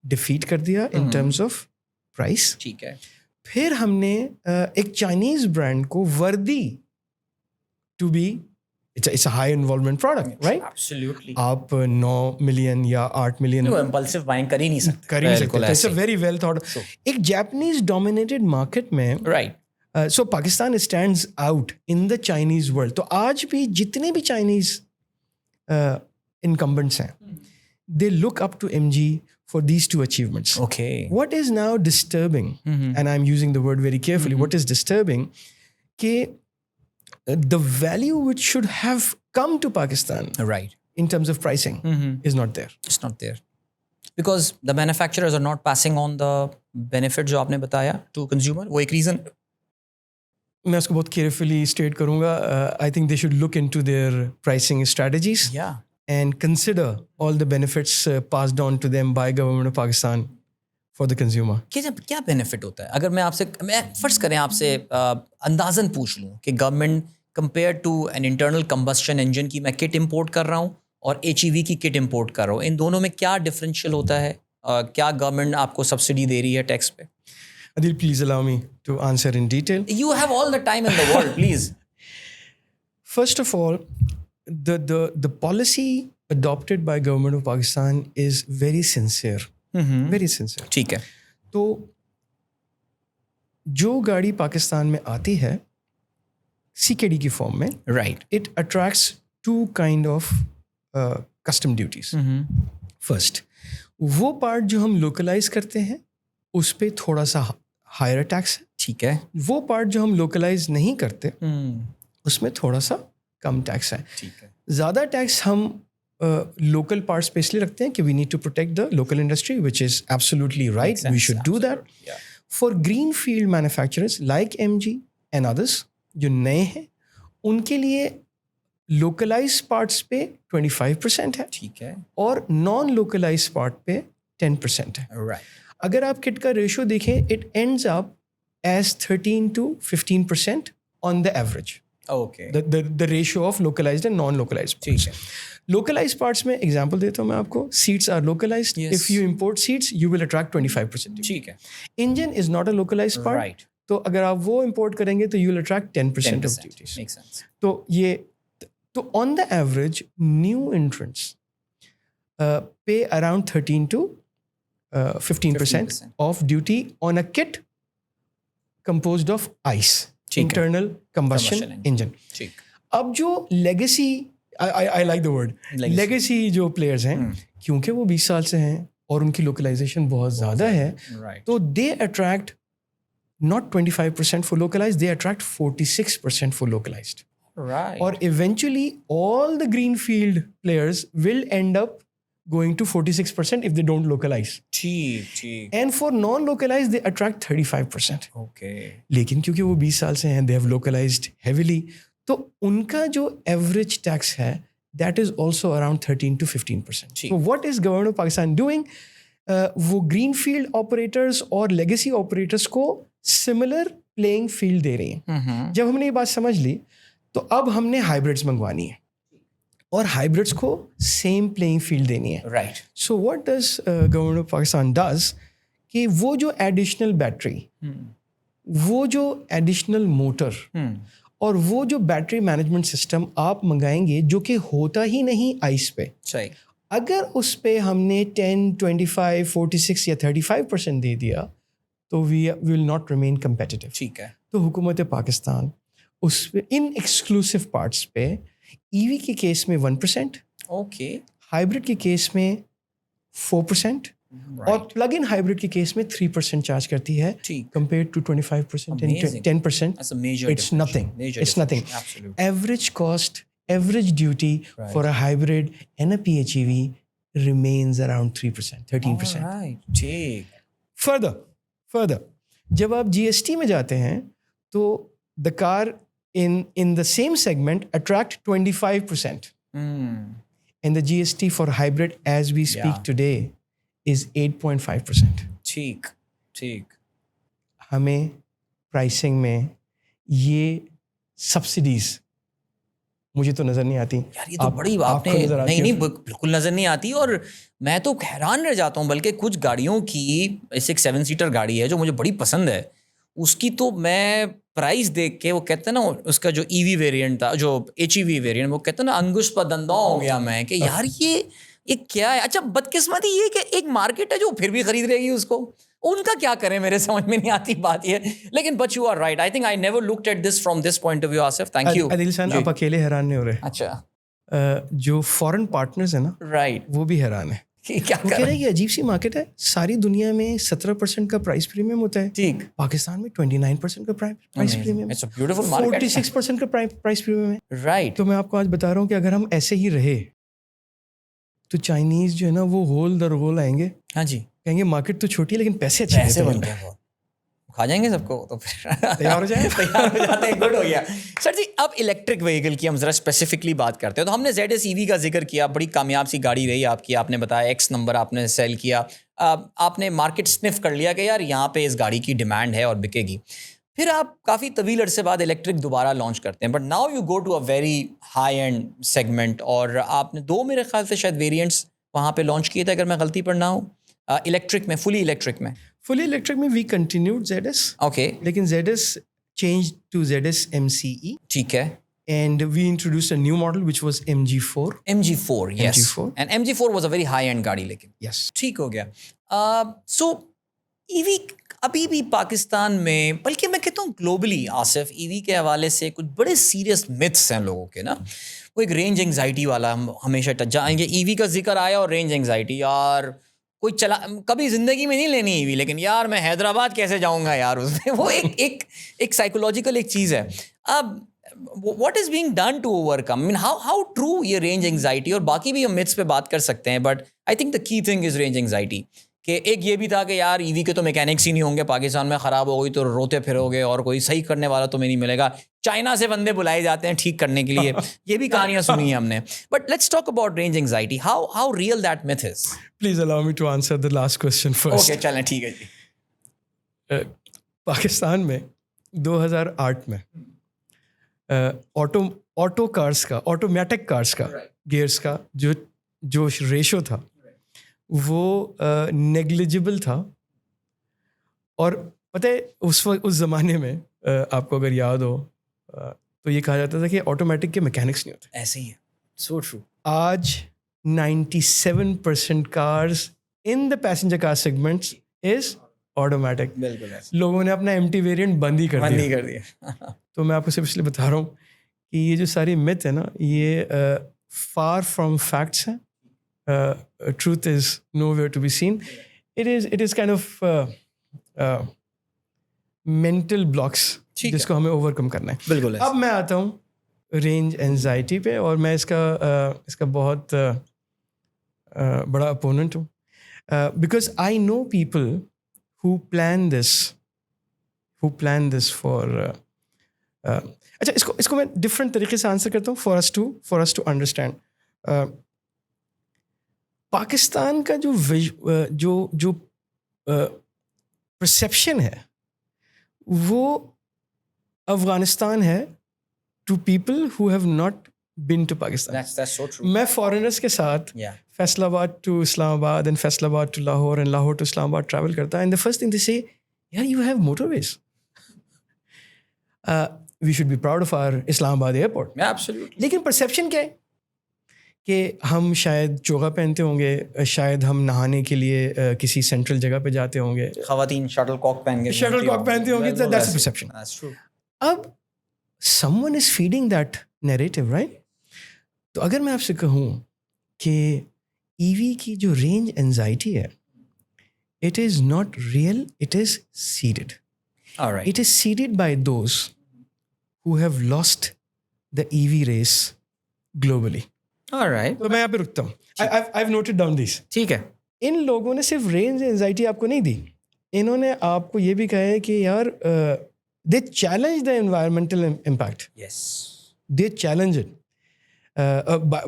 डिफीट कर दिया इन टर्म्स ऑफ प्राइस. ठीक है, फिर हमने एक चाइनीज ब्रांड को worthy to be, it's a high involvement product, right? Absolutely. आप 9 मिलियन या 8 मिलियन इम्पल्सिव बाइंग कर ही नहीं सकते, कर ही नहीं बिल्कुल सकते. इट्स अ ऐसे. Very well thought. एक जापानीज डोमिनेटेड मार्केट में right, so Pakistan stands out in the Chinese world. तो आज भी जितने भी चाइनीज incumbents हैं, they look up to MG for these 2 achievements. Okay, What is now disturbing, and I'm using the word very carefully, what is disturbing कि the value which should have come to Pakistan Right. in terms of pricing is not there. It's not there. Because the manufacturers are not passing on the benefit जो आपने बताया to consumer. वो एक reason. मैं उसको बहुत carefully state करूँगा. I think they should look into their pricing strategies Yeah. and consider all the benefits passed on to them by government of Pakistan for the consumer. क्या benefit होता है? अगर मैं फर्ज करें आपसे अंदाजन पूछ लूँ कि government compare to an internal combustion engine की मैं किट इंपोर्ट कर रहा हूँ और HEV की किट इंपोर्ट कर रहा हूँ, इन दोनों में क्या डिफरेंशियल होता है? क्या गवर्नमेंट आपको सब्सिडी दे रही है टैक्स पे? Adil, please allow me to answer in detail. You have all the time in the world, please. First of all, the policy adopted by government of Pakistan is very sincere. Very sincere. ठीक है. तो जो गाड़ी पाकिस्तान में आती है CKD की form में, Right. it attracts two kind of custom duties. First, वो पार्ट जो हम लोकलाइज करते हैं उस पे थोड़ा सा हायर टैक्स है. ठीक है. वो पार्ट जो हम लोकलाइज नहीं करते उसमें थोड़ा सा कम टैक्स है. ठीक है. ज़्यादा टैक्स हम लोकल पार्ट्स पे इसलिए रखते हैं कि we need to protect the local industry, which is absolutely right. We should do that. For greenfield manufacturers like MG and others जो नए हैं, उनके लिए लोकलाइज पार्ट्स पे 25% है. ठीक है. और नॉन लोकलाइज पार्ट पे 10% है. Right. अगर आप किट का रेशियो देखें, it ends up as 13 to 15% on the average. Okay. The ratio of localized and non-localized parts. ठीक है. Localized parts में example देता हूँ मैं आपको. Seats are localized. Yes. If you import seats, you will attract 25% duty. ठीक है. Engine is not a localized part. Right. तो अगर आप वो import करेंगे तो you will attract 10% of duties. Makes sense. तो on the average, new entrants pay around 13 to 15% of duty on a kit composed of ICE. Internal combustion engine. ठीक. अब जो legacy, I like the word, legacy जो players हैं, क्योंकि वो 20 साल से हैं और उनकी localization बहुत ज़्यादा है, तो they attract not 25% for localized, they attract 46% for localized. Right. Or eventually all the greenfield players will end up going to 46% if they don't localize. ठीक. And for non-localized, they attract 35%. Okay. लेकिन क्योंकि वो 20 साल से हैं, they have localized heavily, तो उनका जो average tax है, that is also around 13 to 15%. So what is government of Pakistan doing? वो greenfield operators और legacy operators को similar playing field दे रही हैं. जब हमने ये बात समझ ली, तो अब हमने hybrids मंगवानी है और hybrids को same playing field देनी है. Right. So what does government of Pakistan does कि वो जो additional battery, वो जो additional motor और वो जो battery management system आप मंगाएंगे जो कि होता ही नहीं ICE पे, सही. अगर उस पे हमने 10, 25, 46 या 35% दे दिया तो we will not remain competitive. ठीक है. तो हुकूमत पाकिस्तान उस पे इन exclusive parts पे EV के केस में 1%, Okay. हाइब्रिड के केस में 4% और प्लग इन हाइब्रिड के केस में 3% चार्ज करती है compare to 25% and 10%. That's a major It's nothing. Major It's nothing. Absolutely. Average cost, average duty for a hybrid and a PHEV remains around 3%, 13%. All right. ठीक. Further, जब आप GST में जाते हैं तो the car in the same segment attract 25%. And the GST for hybrid as we speak today is 8.5%. ठीक. हमें pricing में ये सब्सिडीज मुझे तो नजर नहीं आती. यार ये तो बड़ी बात है. नहीं बिल्कुल नजर नहीं आती. और मैं तो हैरान रह जाता हूँ. बल्कि कुछ गाड़ियों की, ऐसे एक 7-सीटर गाड़ी है जो मुझे बड़ी पसंद है, उसकी तो मैं प्राइस देख के, वो कहते हैं ना, उसका जो EV वेरिएंट था, जो HEV वेरिएंट, वो कहते हैं ना, अंगुश पर दंदा हो गया मैं कि यार ये क्या है. अच्छा, बदकिस्मती ये कि एक मार्केट है जो फिर भी खरीद रहेगी उसको. उनका क्या करें, मेरे समझ में नहीं आती बात ये. लेकिन but you are right. I think I never looked at this from this point of view. Asif, thank you. Adil सन, आप अकेले हैरान नहीं हो रहे. अच्छा. जो फॉरेन पार्टनर्स है ना, राइट, वो भी हैरान है. कि क्या वो कर कह रहे रहे हैं कि अजीब सी मार्केट है, सारी दुनिया में 17% का प्राइस प्रीमियम होता है, ठीक पाकिस्तान में 29% का price premium, it's a beautiful market 46% का प्राइस प्रीमियम है। राइट तो मैं आपको आज बता रहा हूँ कि अगर हम ऐसे ही रहे तो चाइनीज जो है ना वो होल दर होल आएंगे, हाँ जी कहेंगे मार्केट तो छोटी है लेकिन पैसे अच्छे पैसे देते बनते हैं। हैं बहुत खा जाएंगे सबको तो फिर तैयार हो जाए तैयार हो जाते हैं गुड हो गया सर जी। अब इलेक्ट्रिक व्हीकल की हम जरा स्पेसिफिकली बात करते हैं तो हमने ZS EV का जिक्र किया, बड़ी कामयाब सी गाड़ी रही आपकी, आपने बताया X नंबर आपने सेल किया, आपने मार्केट स्निफ कर लिया कि यार यहाँ पे इस गाड़ी की डिमांड है और बिकेगी, फिर आप काफ़ी तवील अरसे बाद इलेक्ट्रिक दोबारा लॉन्च करते हैं, but now you go to a very high end segment और आपने 2 मेरे ख्याल से शायद वेरिएंट्स वहाँ पे लॉन्च किए थे अगर मैं गलती पर ना हूँ, इलेक्ट्रिक में, फुली इलेक्ट्रिक में। फुली इलेक्ट्रिक में वी कंटिन्यूड ZS, ओके लेकिन ZS changed to ZS MCE ठीक है and we introduced a new model which was MG4. MG4 yes MG4. and MG4 was a very high end गाड़ी लेकिन Yes. ठीक हो गया। सो EV अभी भी पाकिस्तान में, बल्कि मैं कहता हूँ ग्लोबली आसिफ, ईवी के हवाले से कुछ बड़े सीरियस मिथ्स हैं लोगों के ना। वो एक रेंज एंग्जाइटी वाला, हम हमेशा टच जाएंगे, ईवी का जिक्र आया और रेंज एंग्जाइटी, यार कोई चला कभी ज़िंदगी में नहीं लेनी ईवी, लेकिन यार मैं हैदराबाद कैसे जाऊँगा यार उसमें, वो एक साइकोलॉजिकल एक चीज़ है। अब what is being done to overcome, mean how true ये रेंज एंग्जाइटी, और बाकी भी हम मिथ्स पे बात कर सकते हैं, but I think the key thing is range anxiety. कि एक ये भी था कि यार ईवी के तो मैकेनिक्स ही नहीं होंगे पाकिस्तान में, ख़राब हो गई तो रोते फिरोगे और कोई सही करने वाला तुम्हें नहीं मिलेगा, चाइना से बंदे बुलाए जाते हैं ठीक करने के लिए, ये भी कहानियां सुनी है हमने। But let's talk about range anxiety, how real that myth is. Please allow me to answer the last question first. Okay चलें ठीक है जी। पाकिस्तान में 2008 में ऑटो कार्स का, ऑटोमेटिक कार्स का, गियर्स का जो रेशो था वो नेग्लिजिबल था। और पता है उस ज़माने में आपको अगर याद हो तो ये कहा जाता था कि ऑटोमेटिक के मैकेनिक्स नहीं होते। ऐसे ही है, सो ट्रू। आज 97% cars in the passenger car segments is automatic. बिल्कुल लोगों ने अपना एम्प्टी वेरिएंट बंद ही कर दिया। तो मैं आपको सिर्फ इसलिए बता रहा हूँ कि ये जो सारी मिथ है ना, ये फार फ्रॉम फैक्ट्स हैं। Truth is nowhere to be seen. It is kind of mental blocks जिसको हमें ओवरकम करना है। बिल्कुल। अब मैं आता हूँ रेंज एंजाइटी पे, और मैं इसका बहुत बड़ा अपोनेंट हूँ, because I know people who plan this for अच्छा, इसको मैं डिफरेंट तरीके से आंसर करता हूँ for us to understand। Pakistan का जो परसेप्शन है वो अफगानिस्तान है to people who have not been to Pakistan. That's so true. मैं फॉरेनर्स के साथ Faisalabad to Islamabad and Faisalabad to Lahore and Lahore to Islamabad travel करता, and the first thing they say, यार you have motorways, we should be proud of our Islamabad airport. Absolutely. लेकिन perception क्या है कि हम शायद चोगा पहनते होंगे, शायद हम नहाने के लिए किसी सेंट्रल जगह पे जाते होंगे, खवातीन शटलकॉक पहनते होंगे, that's a perception. That's true. अब someone is feeding that narrative, right? तो अगर मैं आपसे कहूँ कि ईवी की जो रेंज एंजाइटी है, it is not real, it is seeded. All right. It is seeded by those who have lost the EV race globally. All right. तो मैं यहाँ पे रुकता हूँ। I've noted down this. ठीक है। इन लोगों ने सिर्फ रेंज एंजाइटी आपको नहीं दी, इन्होंने आपको ये भी कहा है कि यार they challenge the environmental impact. Yes. They challenge it.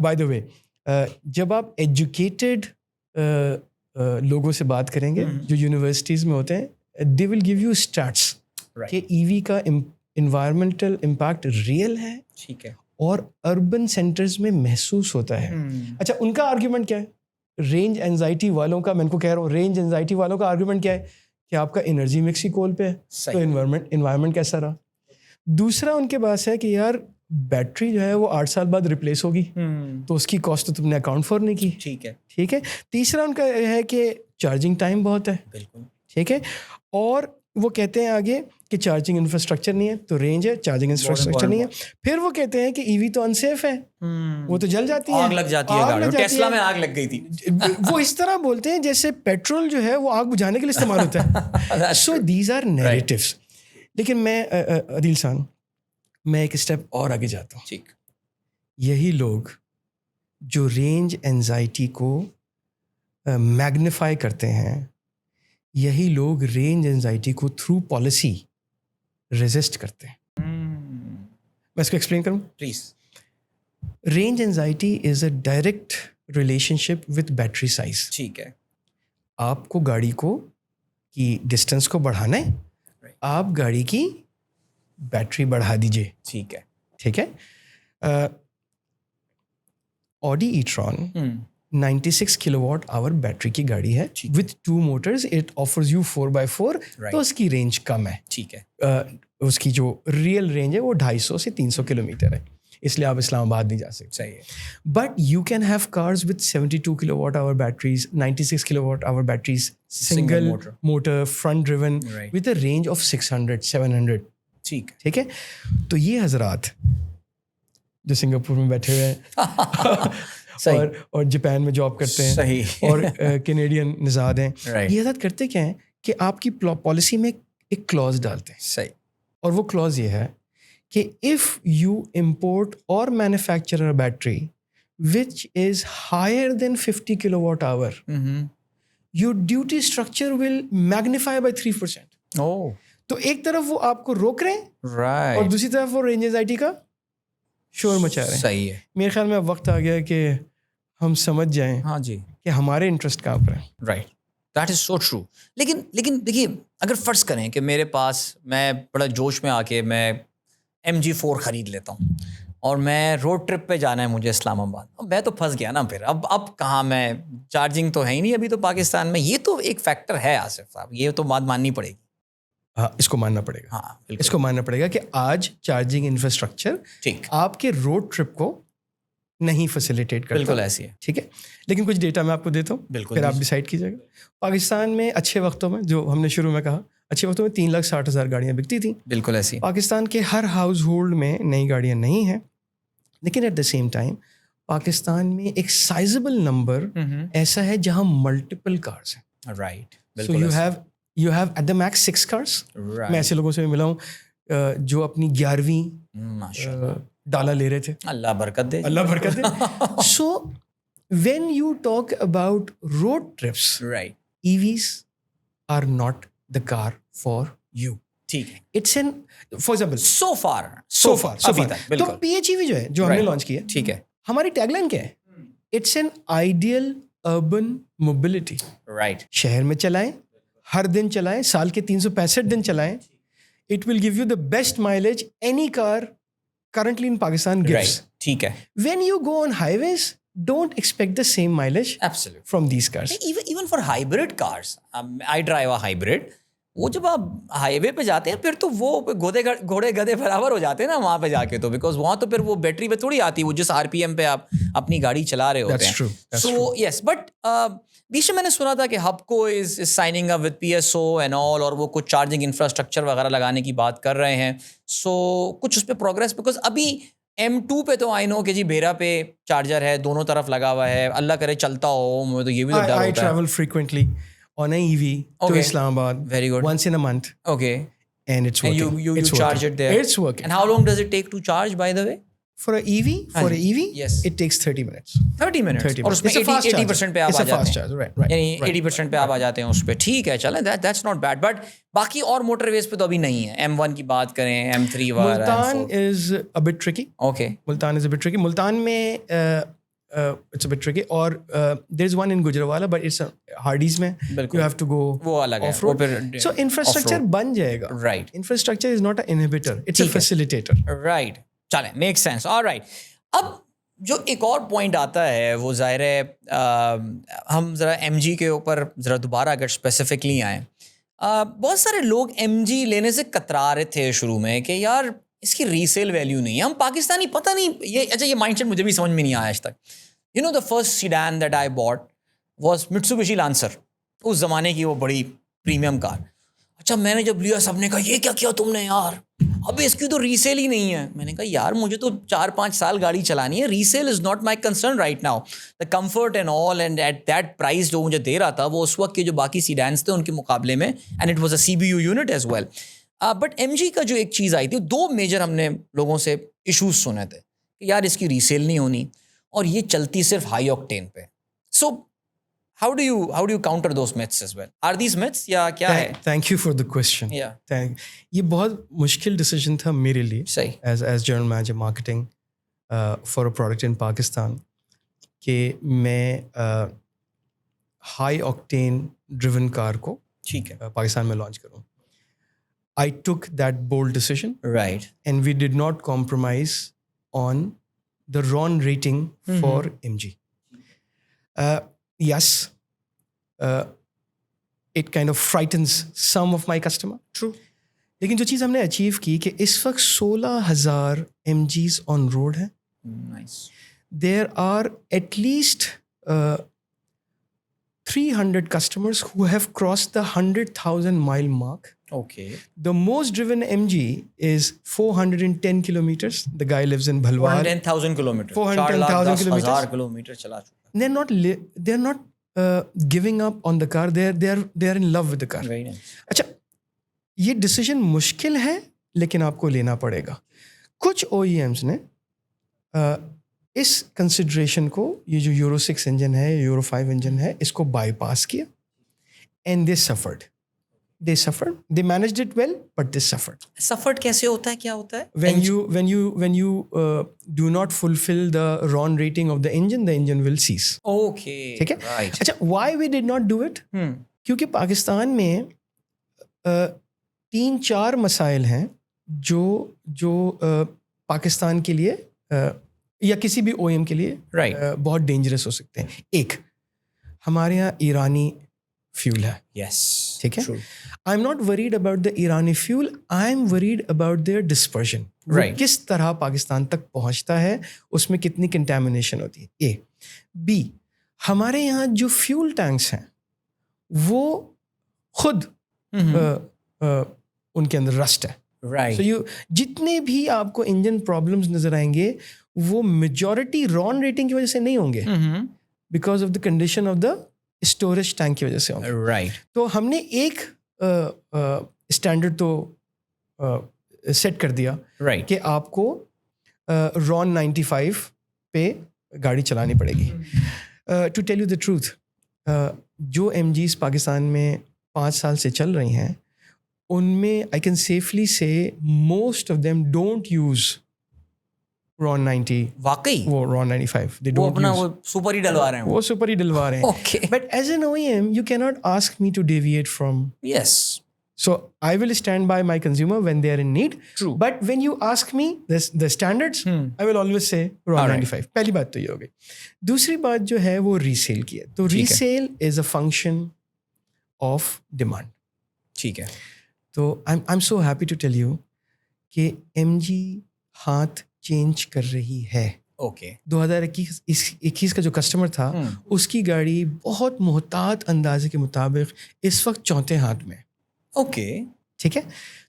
By the way, जब आप educated लोगों से बात करेंगे जो यूनिवर्सिटीज़ में होते हैं, they will give you stats कि EV का environmental impact real है, ठीक है, और अर्बन सेंटर्स में महसूस होता है। अच्छा, उनका आर्ग्यूमेंट क्या है? रेंज एंजाइटी वालों का, मैं इनको कह रहा हूँ, रेंज एंजाइटी वालों का आर्ग्यूमेंट क्या है कि आपका एनर्जी मिक्स ही कोल पे है, तो एनवायरनमेंट कैसा रहा। दूसरा उनके पास है कि यार बैटरी जो है वो 8 साल बाद रिप्लेस होगी, तो उसकी कॉस्ट तो तुमने अकाउंट फॉर नहीं की। ठीक है। तीसरा उनका है कि चार्जिंग टाइम बहुत है। बिल्कुल। ठीक है। और वो कहते हैं आगे कि चार्जिंग इंफ्रास्ट्रक्चर नहीं है, तो रेंज है, चार्जिंग इंफ्रास्ट्रक्चर नहीं है। फिर वो कहते हैं कि ईवी तो अनसेफ है, वो तो जल जाती है, आग लग जाती है, गाड़ी टेस्ला में आग लग गई थी। वो इस तरह बोलते हैं जैसे पेट्रोल जो है वो आग बुझाने के लिए इस्तेमाल होता है। So these are narratives. लेकिन मैं अदील सान, मैं एक स्टेप और आगे जाता हूँ। ठीक। यही लोग जो रेंज एंजाइटी को मैग्नीफाई करते हैं, यही लोग रेंज एंजाइटी को थ्रू पॉलिसी रेजिस्ट करते हैं। मैं इसको एक्सप्लेन करूं please. Range anxiety is a direct relationship with battery size. ठीक है। आपको गाड़ी को की डिस्टेंस को बढ़ाना है, आप गाड़ी की बैटरी बढ़ा दीजिए। ठीक है। ठीक है। Audi e-tron 96 kilowatt hour battery की गाड़ी है with 2 Motors. It offers you 4x4, तो उसकी रेंज कम है। ठीक है। उसकी जो रियल रेंज है वो 250 से 300 किलोमीटर है, इसलिए आप इस्लामाबाद नहीं जा सकते। सही है। But you can have cars with 72 kilowatt hour batteries, 96 kilowatt hour batteries, single motor, front driven, with a range of 600-700। ठीक है। तो ये हजरात जो सिंगापुर में बैठे हुए हैं और जापान में जॉब करते हैं, सही। और कैनेडियन निज़ाद हैं, ये हजरात करते क्या हैं कि आपकी पॉलिसी में एक क्लॉज डालते हैं। सही। और वो क्लॉज ये है कि इफ़ यू इम्पोर्ट और manufacture a battery which is higher than 50 kilowatt hour, your duty structure will magnify by 3%। Oh. तो एक तरफ वो आपको रोक रहे हैं, राइट, और दूसरी तरफ वो रेंज एंजाइटी का शोर मचा रहे हैं। सही है। मेरे ख्याल में अब वक्त आ गया कि हम समझ जाएं, हाँ जी, कि हमारे इंटरेस्ट कहाँ पर है। Right, that is so true. लेकिन देखिए, अगर फ़र्ज़ करें कि मेरे पास, मैं बड़ा जोश में आके मैं MG4 ख़रीद लेता हूँ और मैं रोड ट्रिप पे जाना है मुझे इस्लामाबाद, अब मैं तो फंस गया ना फिर। अब कहाँ, मैं चार्जिंग तो है ही नहीं अभी तो पाकिस्तान में। ये तो एक फैक्टर है आसिफ साहब, ये तो बात माननी पड़ेगी। हाँ, इसको मानना पड़ेगा। हाँ, इसको मानना पड़ेगा कि आज चार्जिंग इंफ्रास्ट्रक्चर ठीक आपके रोड ट्रिप को नहीं फैसिलिटेट करता। बिल्कुल ऐसी है। ठीक है, लेकिन कुछ डेटा मैं आपको देता हूँ, बिल्कुल, फिर आप डिसाइड कीजिएगा। पाकिस्तान में अच्छे वक्तों में, जो हमने शुरू में कहा, अच्छे वक्तों में 3,60,000 गाड़ियाँ बिकती थी। बिल्कुल ऐसी। पाकिस्तान के हर हाउस होल्ड में नई गाड़ियाँ नहीं हैं, लेकिन at the same time Pakistan में एक साइजेबल नंबर ऐसा है जहाँ मल्टीपल कार्स हैं। Right, so you have at the max 6 cars. मैं ऐसे लोगों से मिला हूँ जो अपनी 11वीं डाला ले रहे थे। अल्लाह बरकत दे, अल्लाह बरकत दे। So when you talk about road trips, right, EVs are not the car for you. ठीक है। It's an, for example, so far तो बिल्कुल। PHEV जो है, जो हमने लॉन्च किया, ठीक है, हमारी टैगलाइन क्या है? It's an ideal urban mobility. Right, शहर में चलाएं, हर दिन चलाएं, साल के 365 दिन चलाएं। It will give you the best mileage any car currently in Pakistan gives. Right, ठीक है। When you go on highways, don't expect the same mileage Absolutely. from these cars. Even for hybrid cars, I drive a hybrid. वो जब आप highway पे जाते हैं फिर तो वो घोड़े गधे बराबर हो जाते हैं ना वहाँ पे जाके, तो बिकॉज वहाँ तो फिर वो बैटरी पे थोड़ी आती है, वो जिस RPM पे आप अपनी गाड़ी चला रहे होते हैं। That's true. So yes, but बीच में मैंने सुना था कि Hubco is signing up with PSO and all, और वो कुछ चार्जिंग इंफ्रास्ट्रक्चर वगैरह लगाने की बात कर रहे हैं। सो कुछ उस पर प्रोग्रेस, बिकॉज अभी M2 पे तो आई नो कि जी बेरा पे चार्जर है, दोनों तरफ लगा हुआ है, अल्लाह करे चलता हो, मुझे तो ये भी तो डर होता है। I travel frequently on a EV to Islamabad. Very good. Once in a month. Okay. And it's working. And you it's charge working. it there. It's working. And how long does it take to charge, by the way? For a EV, yes, it takes 30 minutes. 30 minutes. 30 और उसमें 80% पे आप आ जाते हैं। Right. यानी 80% पे आप आ जाते हैं उस पे। ठीक है, चलें, that's not bad. But बाकी और मोटरवेज पे तो अभी नहीं है। M1 की बात करें, M3 वगैरह। Multan is a bit tricky. Okay. Multan is a bit tricky. Multan में it's a bit tricky. और there's one in Gujranwala, but it's Hardees में. You have to go वो अलग है। off-road. So infrastructure बन जाएगा. Right. Infrastructure is not an inhibitor. It's a facilitator. Right. चलें, make sense. Alright, अब जो एक और पॉइंट आता है वो ज़ाहिर है, हम ज़रा MG के ऊपर ज़रा दोबारा अगर स्पेसिफिकली आएँ, बहुत सारे लोग MG लेने से कतरा रहे थे शुरू में कि यार इसकी रीसेल वैल्यू नहीं है, हम पाकिस्तानी, पता नहीं ये, अच्छा ये माइंडसेट मुझे भी समझ में नहीं आया आज तक। You know, the first sedan that I bought was Mitsubishi lancer, उस ज़माने की वो बड़ी प्रीमियम कार। अच्छा, मैंने जब लिया सबने कहा ये क्या किया तुमने यार, अबे इसकी तो रीसेल ही नहीं है। मैंने कहा यार मुझे तो 4-5 साल गाड़ी चलानी है, resale is not my concern right now. The comfort and all and at that price जो मुझे दे रहा था वो उस वक्त के जो बाकी सीडान्स थे उनके मुकाबले में, and it was a CBU unit as well. But MG का जो एक चीज़ आई थी, 2 मेजर हमने लोगों से इशूज़ सुने थे कि यार इसकी रीसेल नहीं होनी और ये चलती सिर्फ हाई ऑक्टेन पे। सो how do you counter those myths as well? Are these myths या क्या है? Thank you for the question. Yeah. ये बहुत मुश्किल डिसीजन था मेरे लिए सही। as general manager marketing for a product in Pakistan कि मैं हाई ऑक्टेन ड्रिवन कार को ठीक है। पाकिस्तान में लॉन्च करूँ. I took that bold decision. Right. And we did not compromise on the RON rating for MG. Yes, it kind of frightens some of my customer. True. लेकिन जो चीज़ हमने achieve की कि इस वक्त 16,000 MGs ऑन रोड हैं. Nice. There are at least 300 customers who have crossed the 100,000 mile mark. Okay. The most driven MG is 410 kilometers. The guy lives in Bhalwar. 410,000 kilometers. 410,000 kilometers. 4,10,000 kilometers चला चुका. They're not giving up on the car. They're in love with the car. Very nice. अच्छा, ये decision मुश्किल है लेकिन आपको लेना पड़ेगा. कुछ OEMs ने इस कंसिडरेशन को, ये जो यूरो 6 इंजन है, यूरो 5 इंजन है, इसको बाईपास किया. And they suffered. They managed it well, but they suffered. Suffered कैसे होता है, क्या होता है? When you do not fulfill the RON rating of the engine will cease. Okay. ठीक है? Right. अच्छा, why we did not do it? क्योंकि पाकिस्तान में 3-4 मसाइल हैं जो पाकिस्तान के लिए या किसी भी OEM के लिए बहुत डेंजरस हो सकते हैं. एक, हमारे यहाँ ईरानी फ्यूल है. Yes. ठीक है? True. I'm not worried about the Irani fuel. I'm worried about their dispersion. Right. किस तरह पाकिस्तान तक पहुंचता है, उसमें कितनी कंटेमिनेशन होती है. A. B. हमारे यहाँ जो फ्यूल टैंक्स हैं वो खुद उनके अंदर रस्ट है. Right. So जितने भी आपको इंजन प्रॉब्लम्स नजर आएंगे वो मेजॉरिटी RON रेटिंग की वजह से नहीं होंगे, because of the condition of the storage tank की वजह से होंगे. Right. तो हमने एक स्टैंडर्ड तो सेट कर दिया Right. कि आपको RON 95 पे गाड़ी चलानी पड़ेगी. To tell you the truth, जो MGs पाकिस्तान में 5 साल से चल रही हैं उनमें I can safely say most of them don't use RON 90. वाकई? वो RON 95 they वो don't अपना use. वो सुपर ही डलवा रहे हैं. वो सुपर ही डलवा रहे हैं. Okay. But as an OEM you cannot ask me to deviate from. Yes. So I will stand by my consumer when they are in need. True. But when you ask me the standards, I will always say RON 95. पहली बात तो ये हो गई. दूसरी बात जो है वो रीसेल की है. तो resale is a function of demand. ठीक है. तो I'm so happy to tell you कि MG हाथ चेंज कर रही है. ओके. 2021 का जो कस्टमर था उसकी गाड़ी बहुत मोहतात अंदाजे के मुताबिक इस वक्त चौथे हाथ में. ओके. ठीक है.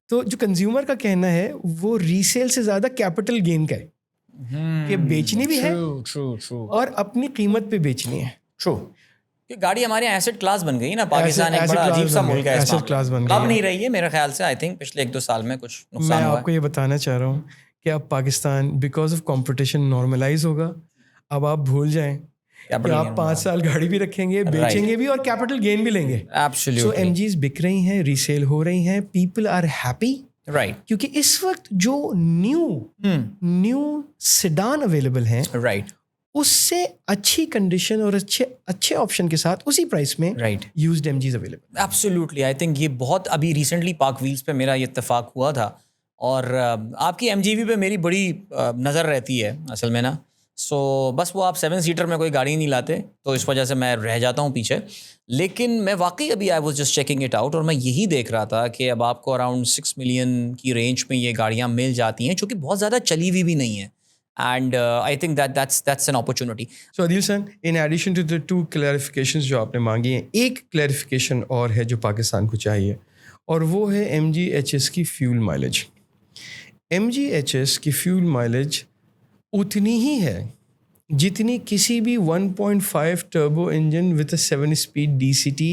तो जो कंज्यूमर का कहना है वो रीसेल से ज्यादा कैपिटल गेन का है कि बेचनी भी है और अपनी कीमत पे बेचनी है. ट्रू. कि गाड़ी हमारे एसेट क्लास बन गई ना. पाकिस्तान एक बड़ा अजीब सा मुल्क है. एसेट क्लास बन गई. अब नहीं रही है मेरे ख्याल से. आई थिंक पिछले 1-2 साल में कुछ नुकसान हुआ. मैं आपको ये बताना चाह रहा हूँ कि अब Pakistan because of competition normalize होगा. अब आप भूल जाएं कि आप 5 साल गाड़ी भी रखेंगे, बेचेंगे भी और कैपिटल गेन भी लेंगे. एब्सोल्युटली. सो MGs बिक रही हैं, रीसेल हो रही हैं, पीपल आर हैप्पी. राइट. क्योंकि इस वक्त जो न्यू सेडान अवेलेबल हैं, राइट, उससे अच्छी कंडीशन और अच्छे ऑप्शन के साथ उसी प्राइस में right used MGs available. Absolutely. I think ये बहुत अभी रिसेंटली पार्क व्हील्स पे मेरा ये इत्तेफाक हुआ था और आपकी MGV पे मेरी बड़ी नज़र रहती है असल में ना. सो बस वो आप 7 सीटर में कोई गाड़ी नहीं लाते तो इस वजह से मैं रह जाता हूँ पीछे. लेकिन मैं वाकई अभी I was just checking it out और मैं यही देख रहा था कि अब आपको अराउंड 6 मिलियन की रेंज में ये गाड़ियाँ मिल जाती हैं जो कि बहुत ज़्यादा चली हुई भी नहीं है. And I think that's an opportunity. So Adil sir, in addition to the 2 clarifications जो आपने मांगी हैं, एक clarification और है जो पाकिस्तान को चाहिए और वो है MGHS की फ्यूल माइलेज। MGHS की फ्यूल माइलेज उतनी ही है जितनी किसी भी 1.5 turbo engine with a 7 speed DCT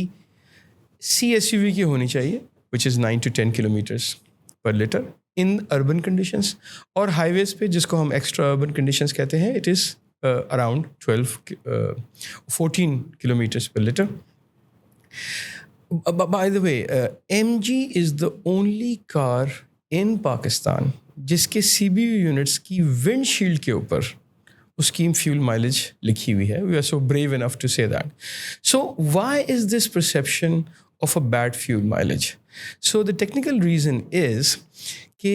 CSUV की होनी चाहिए, which is 9 to 10 kilometers per liter in urban conditions, और हाईवेज पे जिसको हम एक्स्ट्रा अर्बन कंडीशंस कहते हैं, it is around 14 kilometers per liter. By the way, MG is the only car in Pakistan जिसके CBU यूनिट्स की windshield के ऊपर उसकी फ्यूल माइलेज लिखी हुई है. We are so brave enough to say that. So why is this perception of a bad fuel mileage? So the technical reason is कि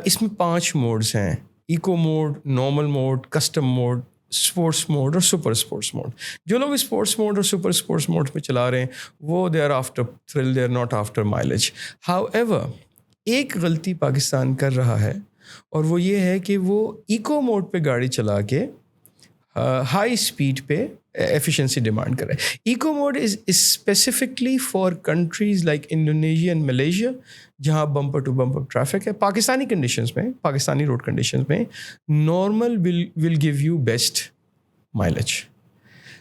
इसमें 5 मोड्स हैं: eco mode, normal mode, custom mode, sports mode और super sports mode. जो लोग sports mode और super sports mode पे चला रहे हैं वो they are after thrill, they are not after mileage. However, एक गलती पाकिस्तान कर रहा है और वो ये है कि वो इको मोड पे गाड़ी चला के हाई स्पीड पे एफिशिएंसी डिमांड कर रहे हैं. Eco mode is specifically for countries like Indonesia and Malaysia जहाँ बम्पर टू बम्पर ट्रैफिक है. पाकिस्तानी कंडीशंस में, पाकिस्तानी रोड कंडीशंस में normal will give you best mileage.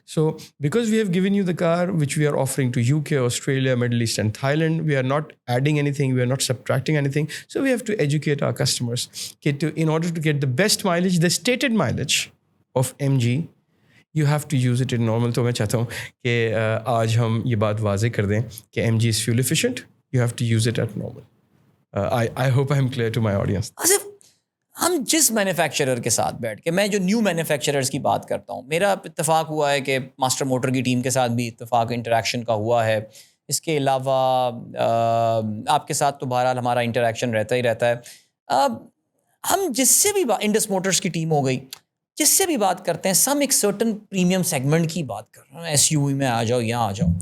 So because we have given you the car which we are offering to UK, Australia, Middle East and Thailand, we are not adding anything, we are not subtracting anything. So we have to educate our customers in order to get the best mileage, the stated mileage of MG, you have to use it in normal. तो मैं चाहता हूँ कि आज हम ये बात वाज़े कर दें कि MG is fuel efficient, you have to use it at normal. I hope I am clear to my audience. Asif, हम जिस मैन्युफैक्चरर के साथ बैठ के, मैं जो न्यू मैन्युफैक्चरर्स की बात करता हूँ, मेरा इत्तेफाक हुआ है कि मास्टर मोटर की टीम के साथ भी इत्तेफाक इंटरेक्शन का हुआ है. इसके अलावा आपके साथ तो बहरहाल हमारा इंटरेक्शन रहता ही रहता है. हम जिससे भी इंडस मोटर्स की टीम हो गई, जिससे भी बात करते हैं, सम एक सर्टन प्रीमियम सेगमेंट की बात कर रहे हैं, SUV में आ जाओ, यहाँ आ जाओ.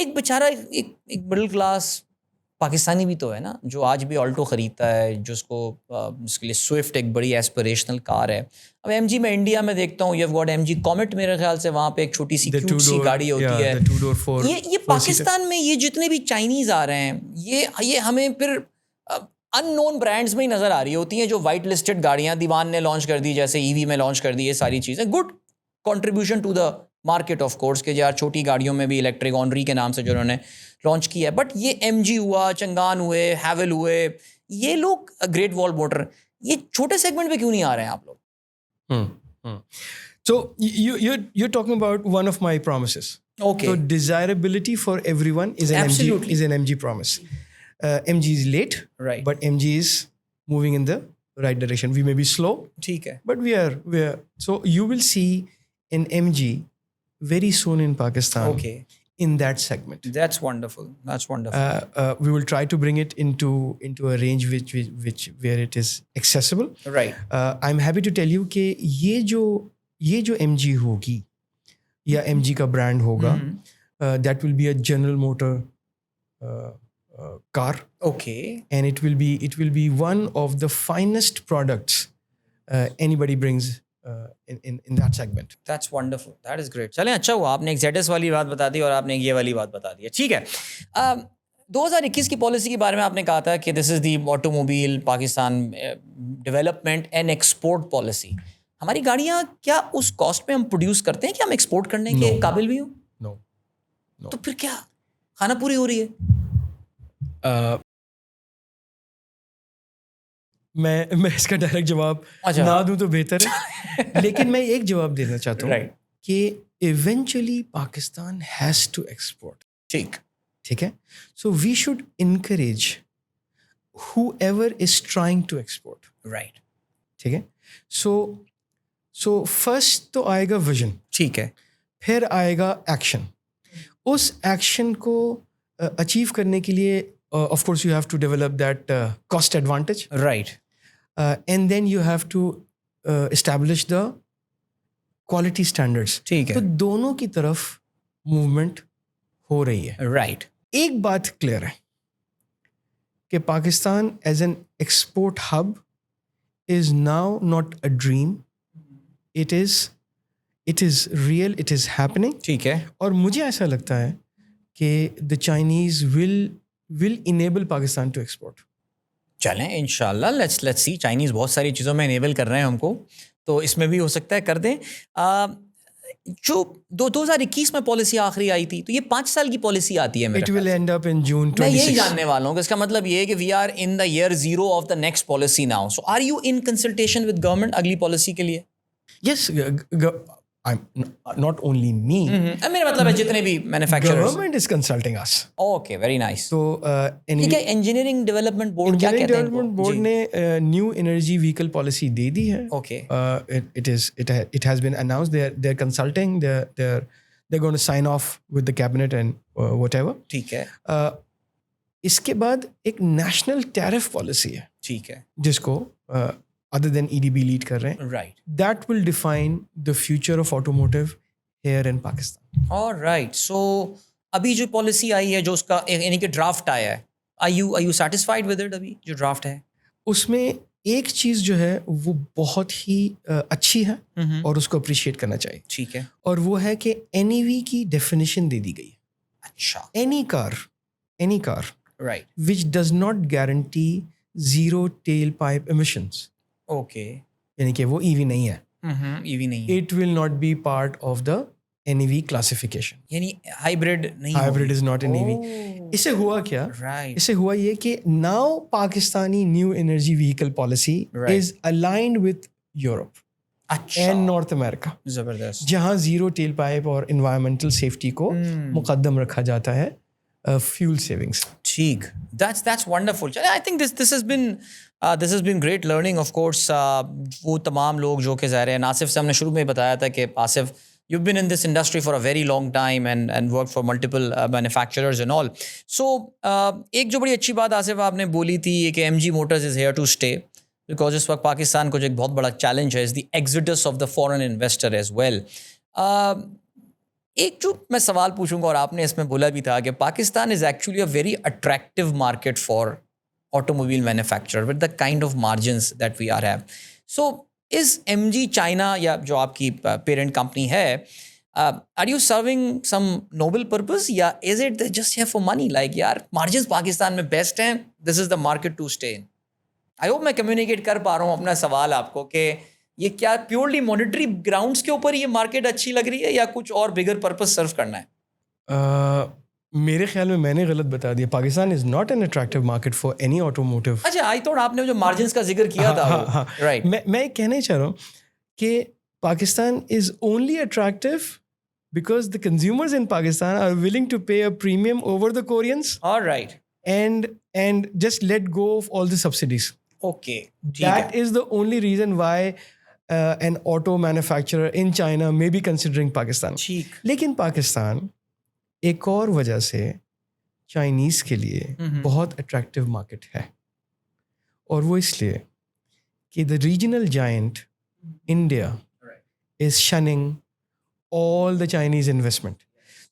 एक बेचारा एक मिडिल क्लास पाकिस्तानी भी तो है ना, जो आज भी ऑल्टो ख़रीदता है, जिसके लिए स्विफ्ट एक बड़ी एस्पिरेशनल कार है. अब MG में इंडिया में देखता हूँ, you have got MG comet, मेरे ख्याल से वहाँ पे एक छोटी सी क्यूट सी गाड़ी होती है. ये पाकिस्तान में ये जितने भी चाइनीज़ आ रहे हैं, ये हमें फिर अननोन ब्रांड्स में ही नज़र आ रही होती हैं, जो वाइट लिस्टेड गाड़ियाँ दीवान ने लॉन्च कर दी, जैसे EV में लॉन्च कर दी. ये सारी चीज़ें good contribution to the market of course के यार, छोटी गाड़ियों में भी इलेक्ट्रिक ऑनरी के नाम से जो उन्होंने लॉन्च किया है. बट ये MG हुआ, चंगान हुए, हैवल हुए, ये लोग, ग्रेट वॉल मोटर, ये छोटे सेगमेंट पे क्यों नहीं आ रहे हैं आप लोग? So you're talking about one of my promises. Okay. So desirability for everyone is an MG promise. MG is late, Right. but MG is moving in the right direction. We may be slow, ठीक है. but we are. So you will see an MG very soon in Pakistan. Okay. In that segment. That's wonderful. That's wonderful. We will try to bring it into a range which where it is accessible. Right. I'm happy to tell you कि ये जो MG होगी या MG का brand होगा, that will be a General Motor car. Okay. And it will be one of the finest products anybody brings in that segment. That's wonderful. That is great. चलें, अच्छा हुआ आपने एक ZS वाली बात बता दी और आपने ये वाली बात बता दी. ठीक है. 2021 की पॉलिसी के बारे में आपने कहा था कि this is the automobile Pakistan development and export policy. हमारी गाड़ियाँ क्या उस कॉस्ट पे हम प्रोड्यूस करते हैं कि हम एक्सपोर्ट करने के काबिल भी हो? No. तो फिर क्या खाना पूरी हो रही है? मैं इसका डायरेक्ट जवाब ना दूं तो बेहतर है. लेकिन मैं एक जवाब देना चाहता हूँ कि eventually Pakistan has to export. ठीक है. So we should encourage whoever is trying to export. Right. ठीक है. सो फर्स्ट तो आएगा विजन. ठीक है. फिर आएगा एक्शन. उस एक्शन को अचीव करने के लिए of course you have to develop that cost advantage. Right. And then you have to establish the quality standards. ठीक है. तो दोनों की तरफ मूवमेंट हो रही है. Right. एक बात क्लियर है कि Pakistan as an export hub is now not a dream. It is real. It is happening. ठीक है. और मुझे ऐसा लगता है कि the Chinese will will enable Pakistan to export. चलें इंशाल्लाह, लेट्स सी। चाइनीज़ बहुत सारी चीज़ों में इनेबल कर रहे हैं हमको, तो इसमें भी हो सकता है कर दें। जो 2021 में पॉलिसी आखिरी आई थी, तो ये 5 साल की पॉलिसी आती है मेरे It will end up in June मैं यही 26. जानने वाला हूँ कि इसका मतलब ये है कि we are in the year 0 of the next policy now. So are you in consultation with government अगली पॉलिसी के लिए? Yes, I'm not only me. मेरा मतलब है जितने भी manufacturers. Government is consulting us. Okay, very nice. So ये क्या इंजीनियरिंग डेवलपमेंट बोर्ड क्या Engineering कहते हैं Development इनको? Board जी। ने न्यू एनर्जी व्हीकल पॉलिसी दे दी है. Okay, It has been announced. They're consulting. They're going to sign off with the cabinet and whatever. ठीक है, इसके बाद एक नेशनल टैरिफ पॉलिसी है ठीक है, जिसको अदर देन EDB लीड कर रहे हैं. Right. That will define the future of automotive here in Pakistan. Alright, so अभी जो पॉलिसी आई है, जो उसका यानी कि ड्राफ्ट आया है, are you satisfied with it? अभी जो ड्राफ्ट है उसमें एक चीज़ जो है वो बहुत ही अच्छी है और उसको अप्रिशिएट करना चाहिए, ठीक है, और वो है कि NEV की डेफिनेशन दे दी गई है. अच्छा, Any car right, which does not guarantee zero tailpipe emissions, okay, यानी कि वो EV नहीं है, ईवी नहीं है, it will not be part of the NEV classification. यानी हाइब्रिड नहीं Hybrid is not an EV. इससे हुआ क्या? राइट, इससे हुआ ये कि now Pakistani new energy vehicle policy Right. is aligned with Europe अच्छा, and North America, जबरदस्त, जहाँ जीरो टेल पाइप और environmental safety को मुकद्दम रखा जाता है फ्यूल सेविंग्स. ठीक, that's wonderful. I think this has been great learning, of course. वो तमाम लोग जो कि ज़ाहिर है, आसिफ से हमने शुरू में बताया था कि Asif, you've been in this industry for a very long time and worked for multiple manufacturers and all. So एक जो बड़ी अच्छी बात आसिफ आपने बोली थी ये कि MG Motors is here to stay, because इस वक्त पाकिस्तान को जो एक बहुत बड़ा चैलेंज है is the exodus of the foreign investor as well. एक जो मैं सवाल पूछूंगा, और आपने इसमें बोला भी था कि Pakistan is actually a very attractive market for automobile manufacturer with the kind of margins that we are have. So is MG China, या जो आपकी पेरेंट कंपनी है, are you serving some noble purpose, या is it just here for money? Like यार margins Pakistan में best हैं, this is the market to stay in. I hope मैं communicate कर पा रहा हूँ अपना सवाल आपको कि ये क्या प्योरली मॉनेटरी ग्राउंड्स के ऊपर ये मार्केट अच्छी लग रही है, या कुछ और बिगर पर्पस सर्व करना है? मेरे ख्याल में मैंने गलत बता दिया. Pakistan is not an attractive market for any automotive. अच्छा, आई थॉट आपने जो मार्जिन्स का जिक्र किया था, हाँ. राइट. मैं कहना चाह रहा हूँ कि Pakistan is only attractive because the consumers in Pakistan are willing to pay a premium over the Koreans. All right. And just let go of all the subsidies. Okay. That is the only reason why an auto manufacturer in China may be considering Pakistan. ठीक. लेकिन पाकिस्तान एक और वजह से Chinese के लिए बहुत attractive market है, और वो इसलिए कि the regional giant India is शनिंग all the Chinese investment.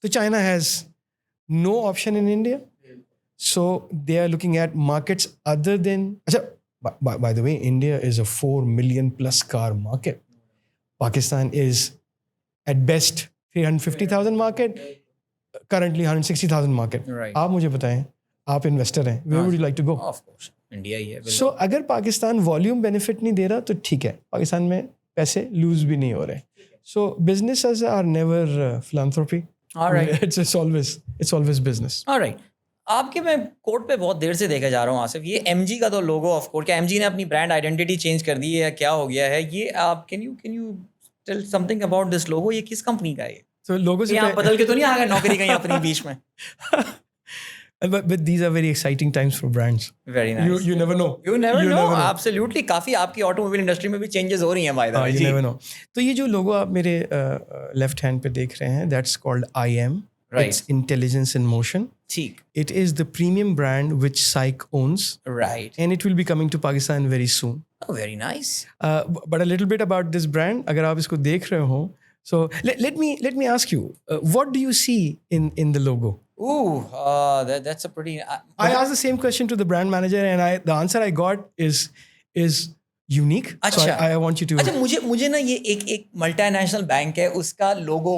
So China has no option in India. So they are looking at markets other than... By the way, India is a 4 million plus car market. Pakistan is at best 350,000 market, currently 160,000 market. Right. आप मुझे बताएं, आप investor हैं, where would you like to go? Of course, India ही है. So अगर Pakistan volume benefit नहीं दे रहा तो ठीक है, पाकिस्तान में पैसे लूज भी नहीं हो रहे. So businesses are never philanthropy. All right. It's always business. All right. आपके मैं कोर्ट पे बहुत देर से देखा जा रहा हूँ आसिफ, ये MG का तो लोगो ऑफ कोर्स, क्या MG ने अपनी ब्रांड आइडेंटिटी चेंज कर दी है या क्या हो गया है ये? आप can you tell something about this logo? ये किस कंपनी का है? So लोगो से आप बदल के तो नहीं आ गए नौकरी कहीं अपनी बीच में? But these are very exciting times for brands. Very nice. You never know. You never know. Absolutely. काफी आपकी ऑटोमोबाइल इंडस्ट्री में भी चेंजेस हो रही हैं by the way. You never know. तो ये जो लोगो आप मेरे लेफ्ट हैंड पे देख रहे हैं, that's called IM. Right. It's Intelligence in Motion. ठीक. It is the premium brand which SAIC owns. Right. And it will be coming to Pakistan very soon. Oh, very nice. But a little bit about this brand, अगर आप इसको देख रहे हो, so let me ask you, what do you see in the logo? Ooh, that's a pretty... I asked the same question to the brand manager, and the answer I got is unique. अच्छा. So I want you to... अच्छा, मुझे ना ये एक multinational bank है, उसका लोगो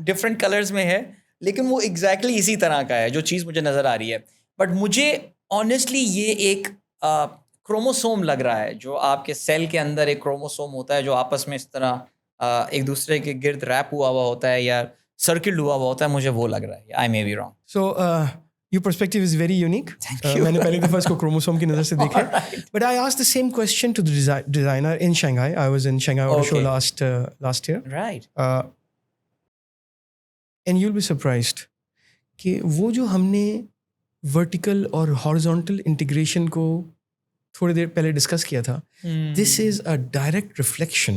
different colours में है, लेकिन वो एग्जैक्टली इसी तरह का है जो चीज़ मुझे नज़र आ रही है. बट मुझे ऑनेस्टली ये एक क्रोमोसोम लग रहा है, जो आपके सेल के अंदर एक क्रोमोसोम होता है जो आपस में इस तरह एक दूसरे के गिर्द रैप हुआ हुआ होता है या सर्किल हुआ हुआ होता है, मुझे वो लग रहा है. I may be wrong. So your perspective is very unique. Thank you. मैंने पहली दफा इसको क्रोमोसोम की नज़र से देखा. But I asked the same question to the designer in Shanghai. I was in Shanghai Auto Show last year. Right. And you'll be surprised कि वो जो हमने vertical और horizontal integration को थोड़ी देर पहले डिस्कस किया था, this is a direct reflection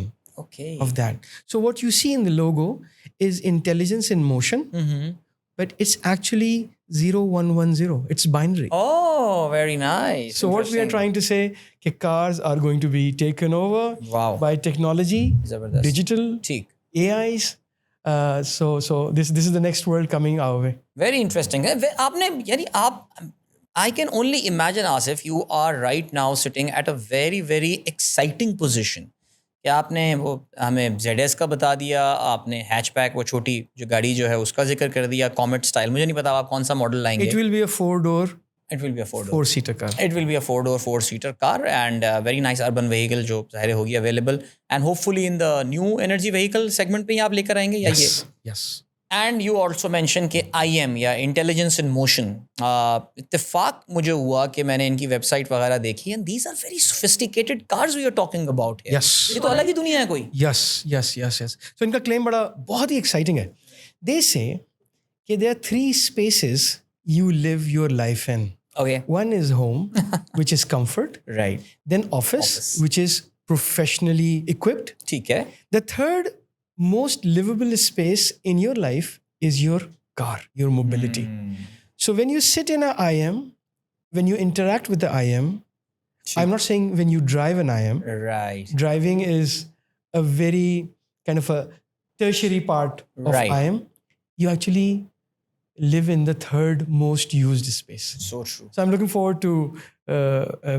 of that. So what you see in the logo is intelligence in motion, but it's actually 0110. It's binary. Oh, very nice. So what we are trying to say कि cars are going to be taken over by technology, digital, AIs. So this is the next world coming our way. Very interesting. आपने यानी आप I can only imagine, Asif, you are right now sitting at a very, very exciting position. क्या आपने वो हमें ZS का बता दिया, आपने हैचबैक वो छोटी जो गाड़ी जो है उसका जिक्र कर दिया, कॉमेट स्टाइल. मुझे नहीं पता आप कौन सा मॉडल लाएंगे. It will be a four-seater car. It will be a four-door, four-seater car and a very nice urban vehicle जो ज़ाहिर होगी available and hopefully in the new energy vehicle segment पे ही आप लेकर आएंगे या ये? Yes. And you also mentioned कि IM या Intelligence in Motion. इत्तेफाक मुझे हुआ कि मैंने इनकी वेबसाइट वगैरह देखी and these are very sophisticated cars we are talking about here. Yes. ये तो अलग ही दुनिया है कोई. Yes. So इनका claim बहुत ही exciting है. They say कि there are 3 spaces you live your life in. Okay. One is home, which is comfort. Right. Then office, which is professionally equipped. ठीक है. The third most livable space in your life is your car, your mobility. So when you sit in a IM, when you interact with the IM, I'm not saying when you drive an IM. Right. Driving is a very kind of a tertiary part of IM. You actually live in the third most used space. So true. So I'm looking forward to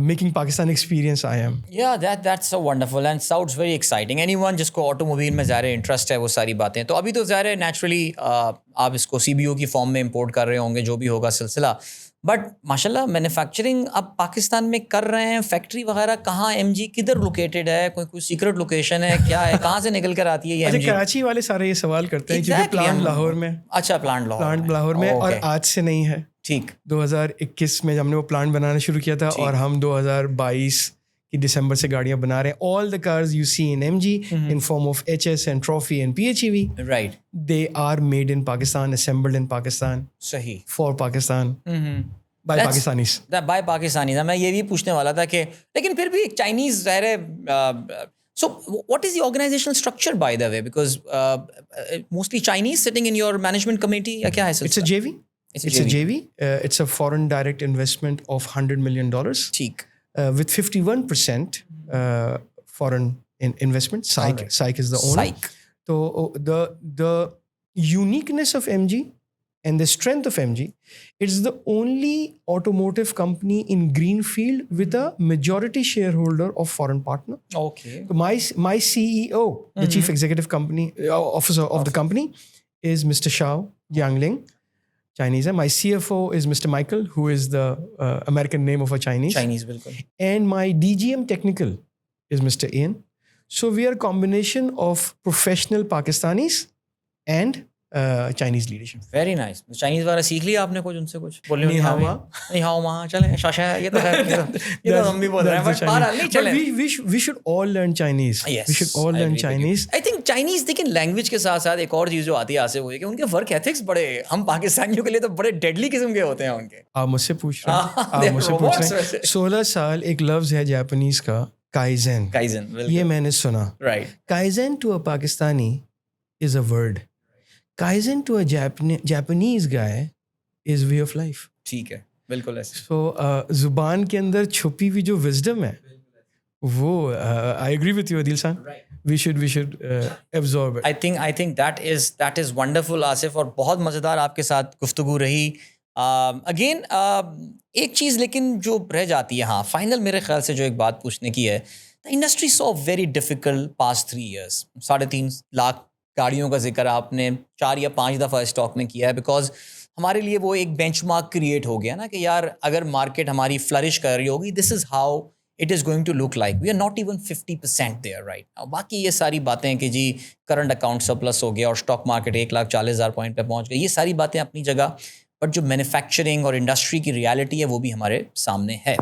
making Pakistan experience IM. Yeah, that's so wonderful and sounds very exciting. Anyone जिसको automobile में ज़्यादा interest है वो सारी बातें, तो अभी तो ज़्यादा नेचुरली आप इसको CBO की फॉर्म में इंपोर्ट कर रहे होंगे, जो भी होगा सिलसिला. बट माशाल्लाह मैन्युफैक्चरिंग अब पाकिस्तान में कर रहे हैं. फैक्ट्री वगैरह कहाँ, MG किधर लोकेटेड है, कोई सीक्रेट लोकेशन है, क्या है, कहाँ से निकल कर आती है ये MG? कराची वाले सारे ये सवाल करते हैं क्योंकि प्लांट लाहौर में. अच्छा, प्लांट लाहौर में और आज से नहीं है. ठीक. 2021 में हमने वो प्लांट बनाना शुरू किया था और हम 2022 की दिसंबर से गाड़ियां बना रहे हैं. All the cars you see in MG in form of HS and Trophy and PHEV, right, they are made in Pakistan, assembled in Pakistan. सही. For Pakistan. By Pakistanis. By Pakistanis. मैं ये भी पूछने वाला था कि लेकिन फिर भी एक चाइनीज ज़ाहिर है. So what is the organizational structure, by the way? Because mostly Chinese sitting in your management committee या क्या है? It's a JV. It's a JV. It's a foreign direct investment of $100 million. ठीक. With 51% foreign investment. SAIC is the owner. SAIC. So the uniqueness of MG and the strength of MG, it's the only automotive company in greenfield with a majority shareholder of foreign partner. Okay. So my CEO, the chief executive officer of the company, is Mr. Shao Jiangling. Chinese. My CFO is Mr. Michael, who is the American name of a Chinese. बिल्कुल. And my DGM technical is Mr. Ian. So we are a combination of professional Pakistanis and Chinese leadership. Very nice. Chinese वगैरह सीख लिया आपने कुछ उनसे कुछ बोलने में? नहीं हाउ वहाँ चले शाशा ये तो हम भी बोल रहे हैं बट बाहर नहीं चले. We should all learn Chinese. Yes. We should all learn Chinese. I think Chinese लेकिन लैंग्वेज के साथ साथ एक और चीज़ जो आती है आसिफ वो है कि उनके वर्क एथिक्स बड़े हम पाकिस्तानियों के लिए तो बड़े डेडली किस्म के होते हैं उनके. आप मुझसे पूछ रहे हैं 16 साल एक लफ्ज है जापानीज का काइजन. ये मैंने सुना. Right. Kaizen to a Pakistani is a word. Kaizen to a Japanese guy is way of life. ठीक है, बिल्कुल ऐसे. So जुबान के अंदर छुपी हुई जो wisdom है वो I agree with you Adil San. Right. We should absorb it. I think that is wonderful Asif और बहुत मज़ेदार आपके साथ गुफ्तगू रही. अगेन एक चीज़ लेकिन जो रह जाती है, हाँ फाइनल मेरे ख्याल से जो एक बात पूछने की है, the industry saw very difficult past 3 years. 3.5 lakh गाड़ियों का जिक्र आपने 4 या 5 दफ़ा स्टॉक में किया है बिकॉज हमारे लिए वो एक बेंचमार्क क्रिएट हो गया ना कि यार अगर मार्केट हमारी फ्लरिश कर रही होगी, this is how it is going to look like. We are not even 50% there right now. बाकी ये सारी बातें कि जी करंट अकाउंट सरप्लस हो गया और स्टॉक मार्केट 1,40,000 पॉइंट पे पहुंच गई, ये सारी बातें अपनी जगह, बट जो मैन्युफैक्चरिंग और इंडस्ट्री की रियलिटी है वो भी हमारे सामने है।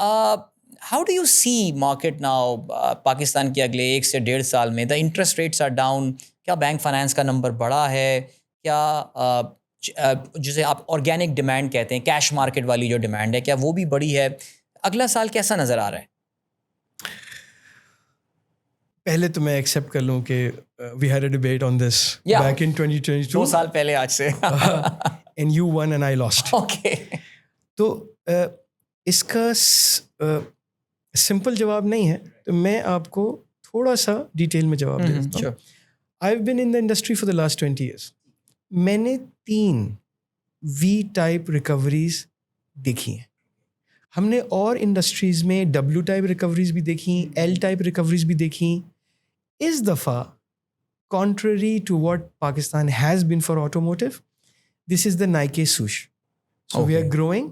How do you see market now? Pakistan के अगले 1 से 1.5 साल में the interest rates are down, क्या बैंक फाइनेंस का नंबर बढ़ा है, क्या जिसे आप ऑर्गेनिक डिमांड कहते हैं, कैश मार्केट वाली जो डिमांड है, क्या वो भी बढ़ी है? अगला साल कैसा नज़र आ रहा है? पहले तो मैं एक्सेप्ट कर लूँ कि we had a debate on this Yeah. Back in 2022 2 साल पहले आज से। And you won and I lost. Okay. तो इसका सिंपल जवाब नहीं है, तो मैं आपको थोड़ा सा डिटेल में जवाब दे देता हूँ। I have been in the industry for the last 20 years. मैंने 3 V टाइप रिकवरीज देखी हैं। हमने और इंडस्ट्रीज में W टाइप रिकवरीज भी देखी, L टाइप रिकवरीज भी देखी। इस दफ़ा contrary to what Pakistan has been for automotive, this is the Nike swoosh. So we are Okay. growing,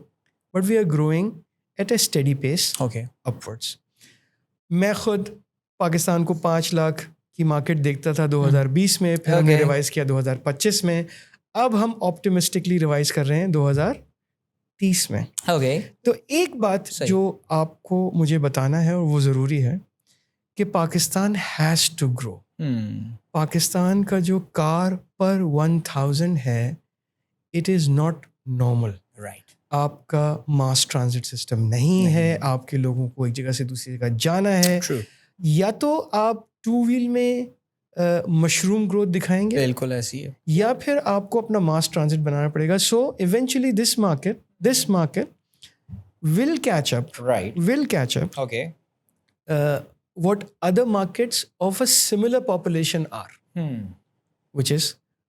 but we are growing at a steady pace okay. upwards. मैं खुद पाकिस्तान को 5 लाख की market देखता था 2020 में, फिर हमने Okay. रिवाइज किया 2025 में, अब हम ऑप्टिमिस्टिकली रिवाइज कर रहे हैं 2030 में। ओके। तो एक बात सही। जो आपको मुझे बताना है और वो ज़रूरी है कि Pakistan has to grow. Pakistan का जो कार पर 1000 है, it is not normal. Right. आपका मास ट्रांजिट सिस्टम नहीं है, आपके लोगों को एक जगह से दूसरी जगह जाना है। ट्रू। या तो आप 2 व्हील में मशरूम ग्रोथ दिखाएंगे, बिल्कुल ऐसी है। या फिर आपको अपना मास ट्रांजिट बनाना पड़ेगा। So eventually this market will catch up okay. what other markets of a similar population are, which is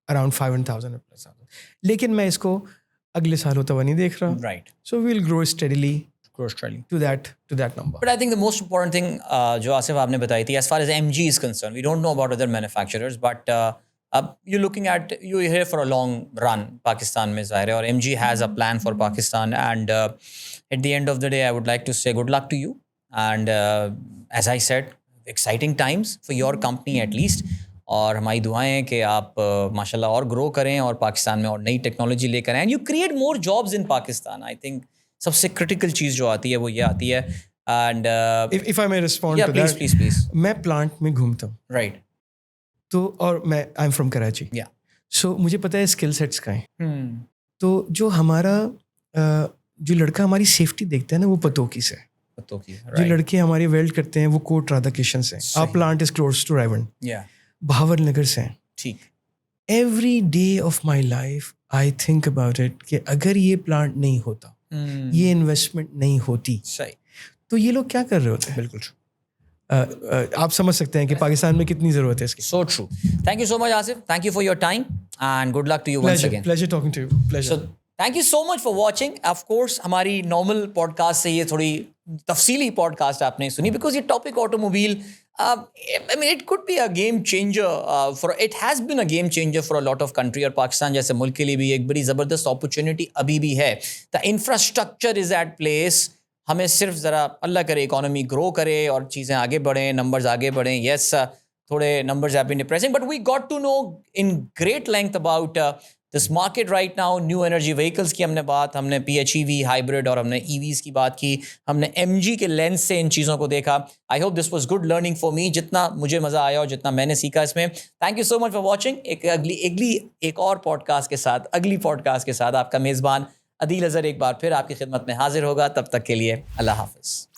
around 500,000 plus. लेकिन मैं इसको अगले साल होता हुआ नहीं देख रहा। Right. So we'll grow steadily Australia. to that number. But I think the most important thing जो आसिफ आपने बताई थी, as far as MG is concerned, we don't know about other manufacturers, but you're looking at, you're here for a long run Pakistan में ज़ाहिर है, और MG has a plan for Pakistan, and at the end of the day I would like to say good luck to you, and as I said, exciting times for your company at least, और हमारी दुआएं हैं कि आप माशाल्लाह और grow करें और पाकिस्तान में और नई टेक्नोलॉजी लेकर आएं, and you create more jobs in Pakistan. I think सबसे क्रिटिकल चीज़ जो आती है वो ये आती है। And If I may respond yeah, to please, that, please, please. मैं प्लांट में घूमता हूँ, Right. तो और मैं I am from Karachi, Yeah. सो मुझे पता है स्किल सेट्स का है। तो जो हमारा जो लड़का हमारी सेफ्टी देखता है ना, वो पतोकी से है। पतों की, जो right. लड़के हमारे वेल्ड करते हैं वो कोट राधा किशन से हैं। सही। our plant is close to Raivan, Yeah. भावर नगर से हैं। ठीक। Every day of my life I think about it कि अगर ये प्लांट नहीं होता, ये इन्वेस्टमेंट नहीं होती, सही। तो ये लोग क्या कर रहे होते हैं। बिल्कुल। आप समझ सकते हैं कि पाकिस्तान में कितनी ज़रूरत है इसकी। So true. Thank you so much, Asif. Thank you for your time, and good luck to you once again. Pleasure talking to you. Pleasure. So thank you so much for watching. Of course, हमारी normal podcast से ये थोड़ी तफसीली podcast आपने सुनी, because ये topic automobile, I mean, it could be a game changer it has been a game changer for a lot of country, और पाकिस्तान जैसे मुल्क के लिए भी एक बड़ी ज़बरदस्त opportunity अभी भी है। The infrastructure is at place. हमें सिर्फ ज़रा अल्लाह करे इकोनॉमी ग्रो करे और चीज़ें आगे बढ़ें, नंबर्स आगे बढ़ें। यस, थोड़े numbers have been depressing, but we got to know in great length about this market right now. New energy vehicles की हमने बात, हमने PHEV हाइब्रिड और हमने EVs की बात की, हमने MG के लेंस से इन चीज़ों को देखा। I hope this was good learning for me, जितना मुझे मज़ा आया और जितना मैंने सीखा इसमें। Thank you so much for watching. एक और पॉडकास्ट के साथ, अगली पॉडकास्ट के साथ आपका मेज़बान अदील अज़हर एक बार फिर आपकी खिदमत में हाजिर होगा। तब तक के लिए अल्लाह हाफ़िज़।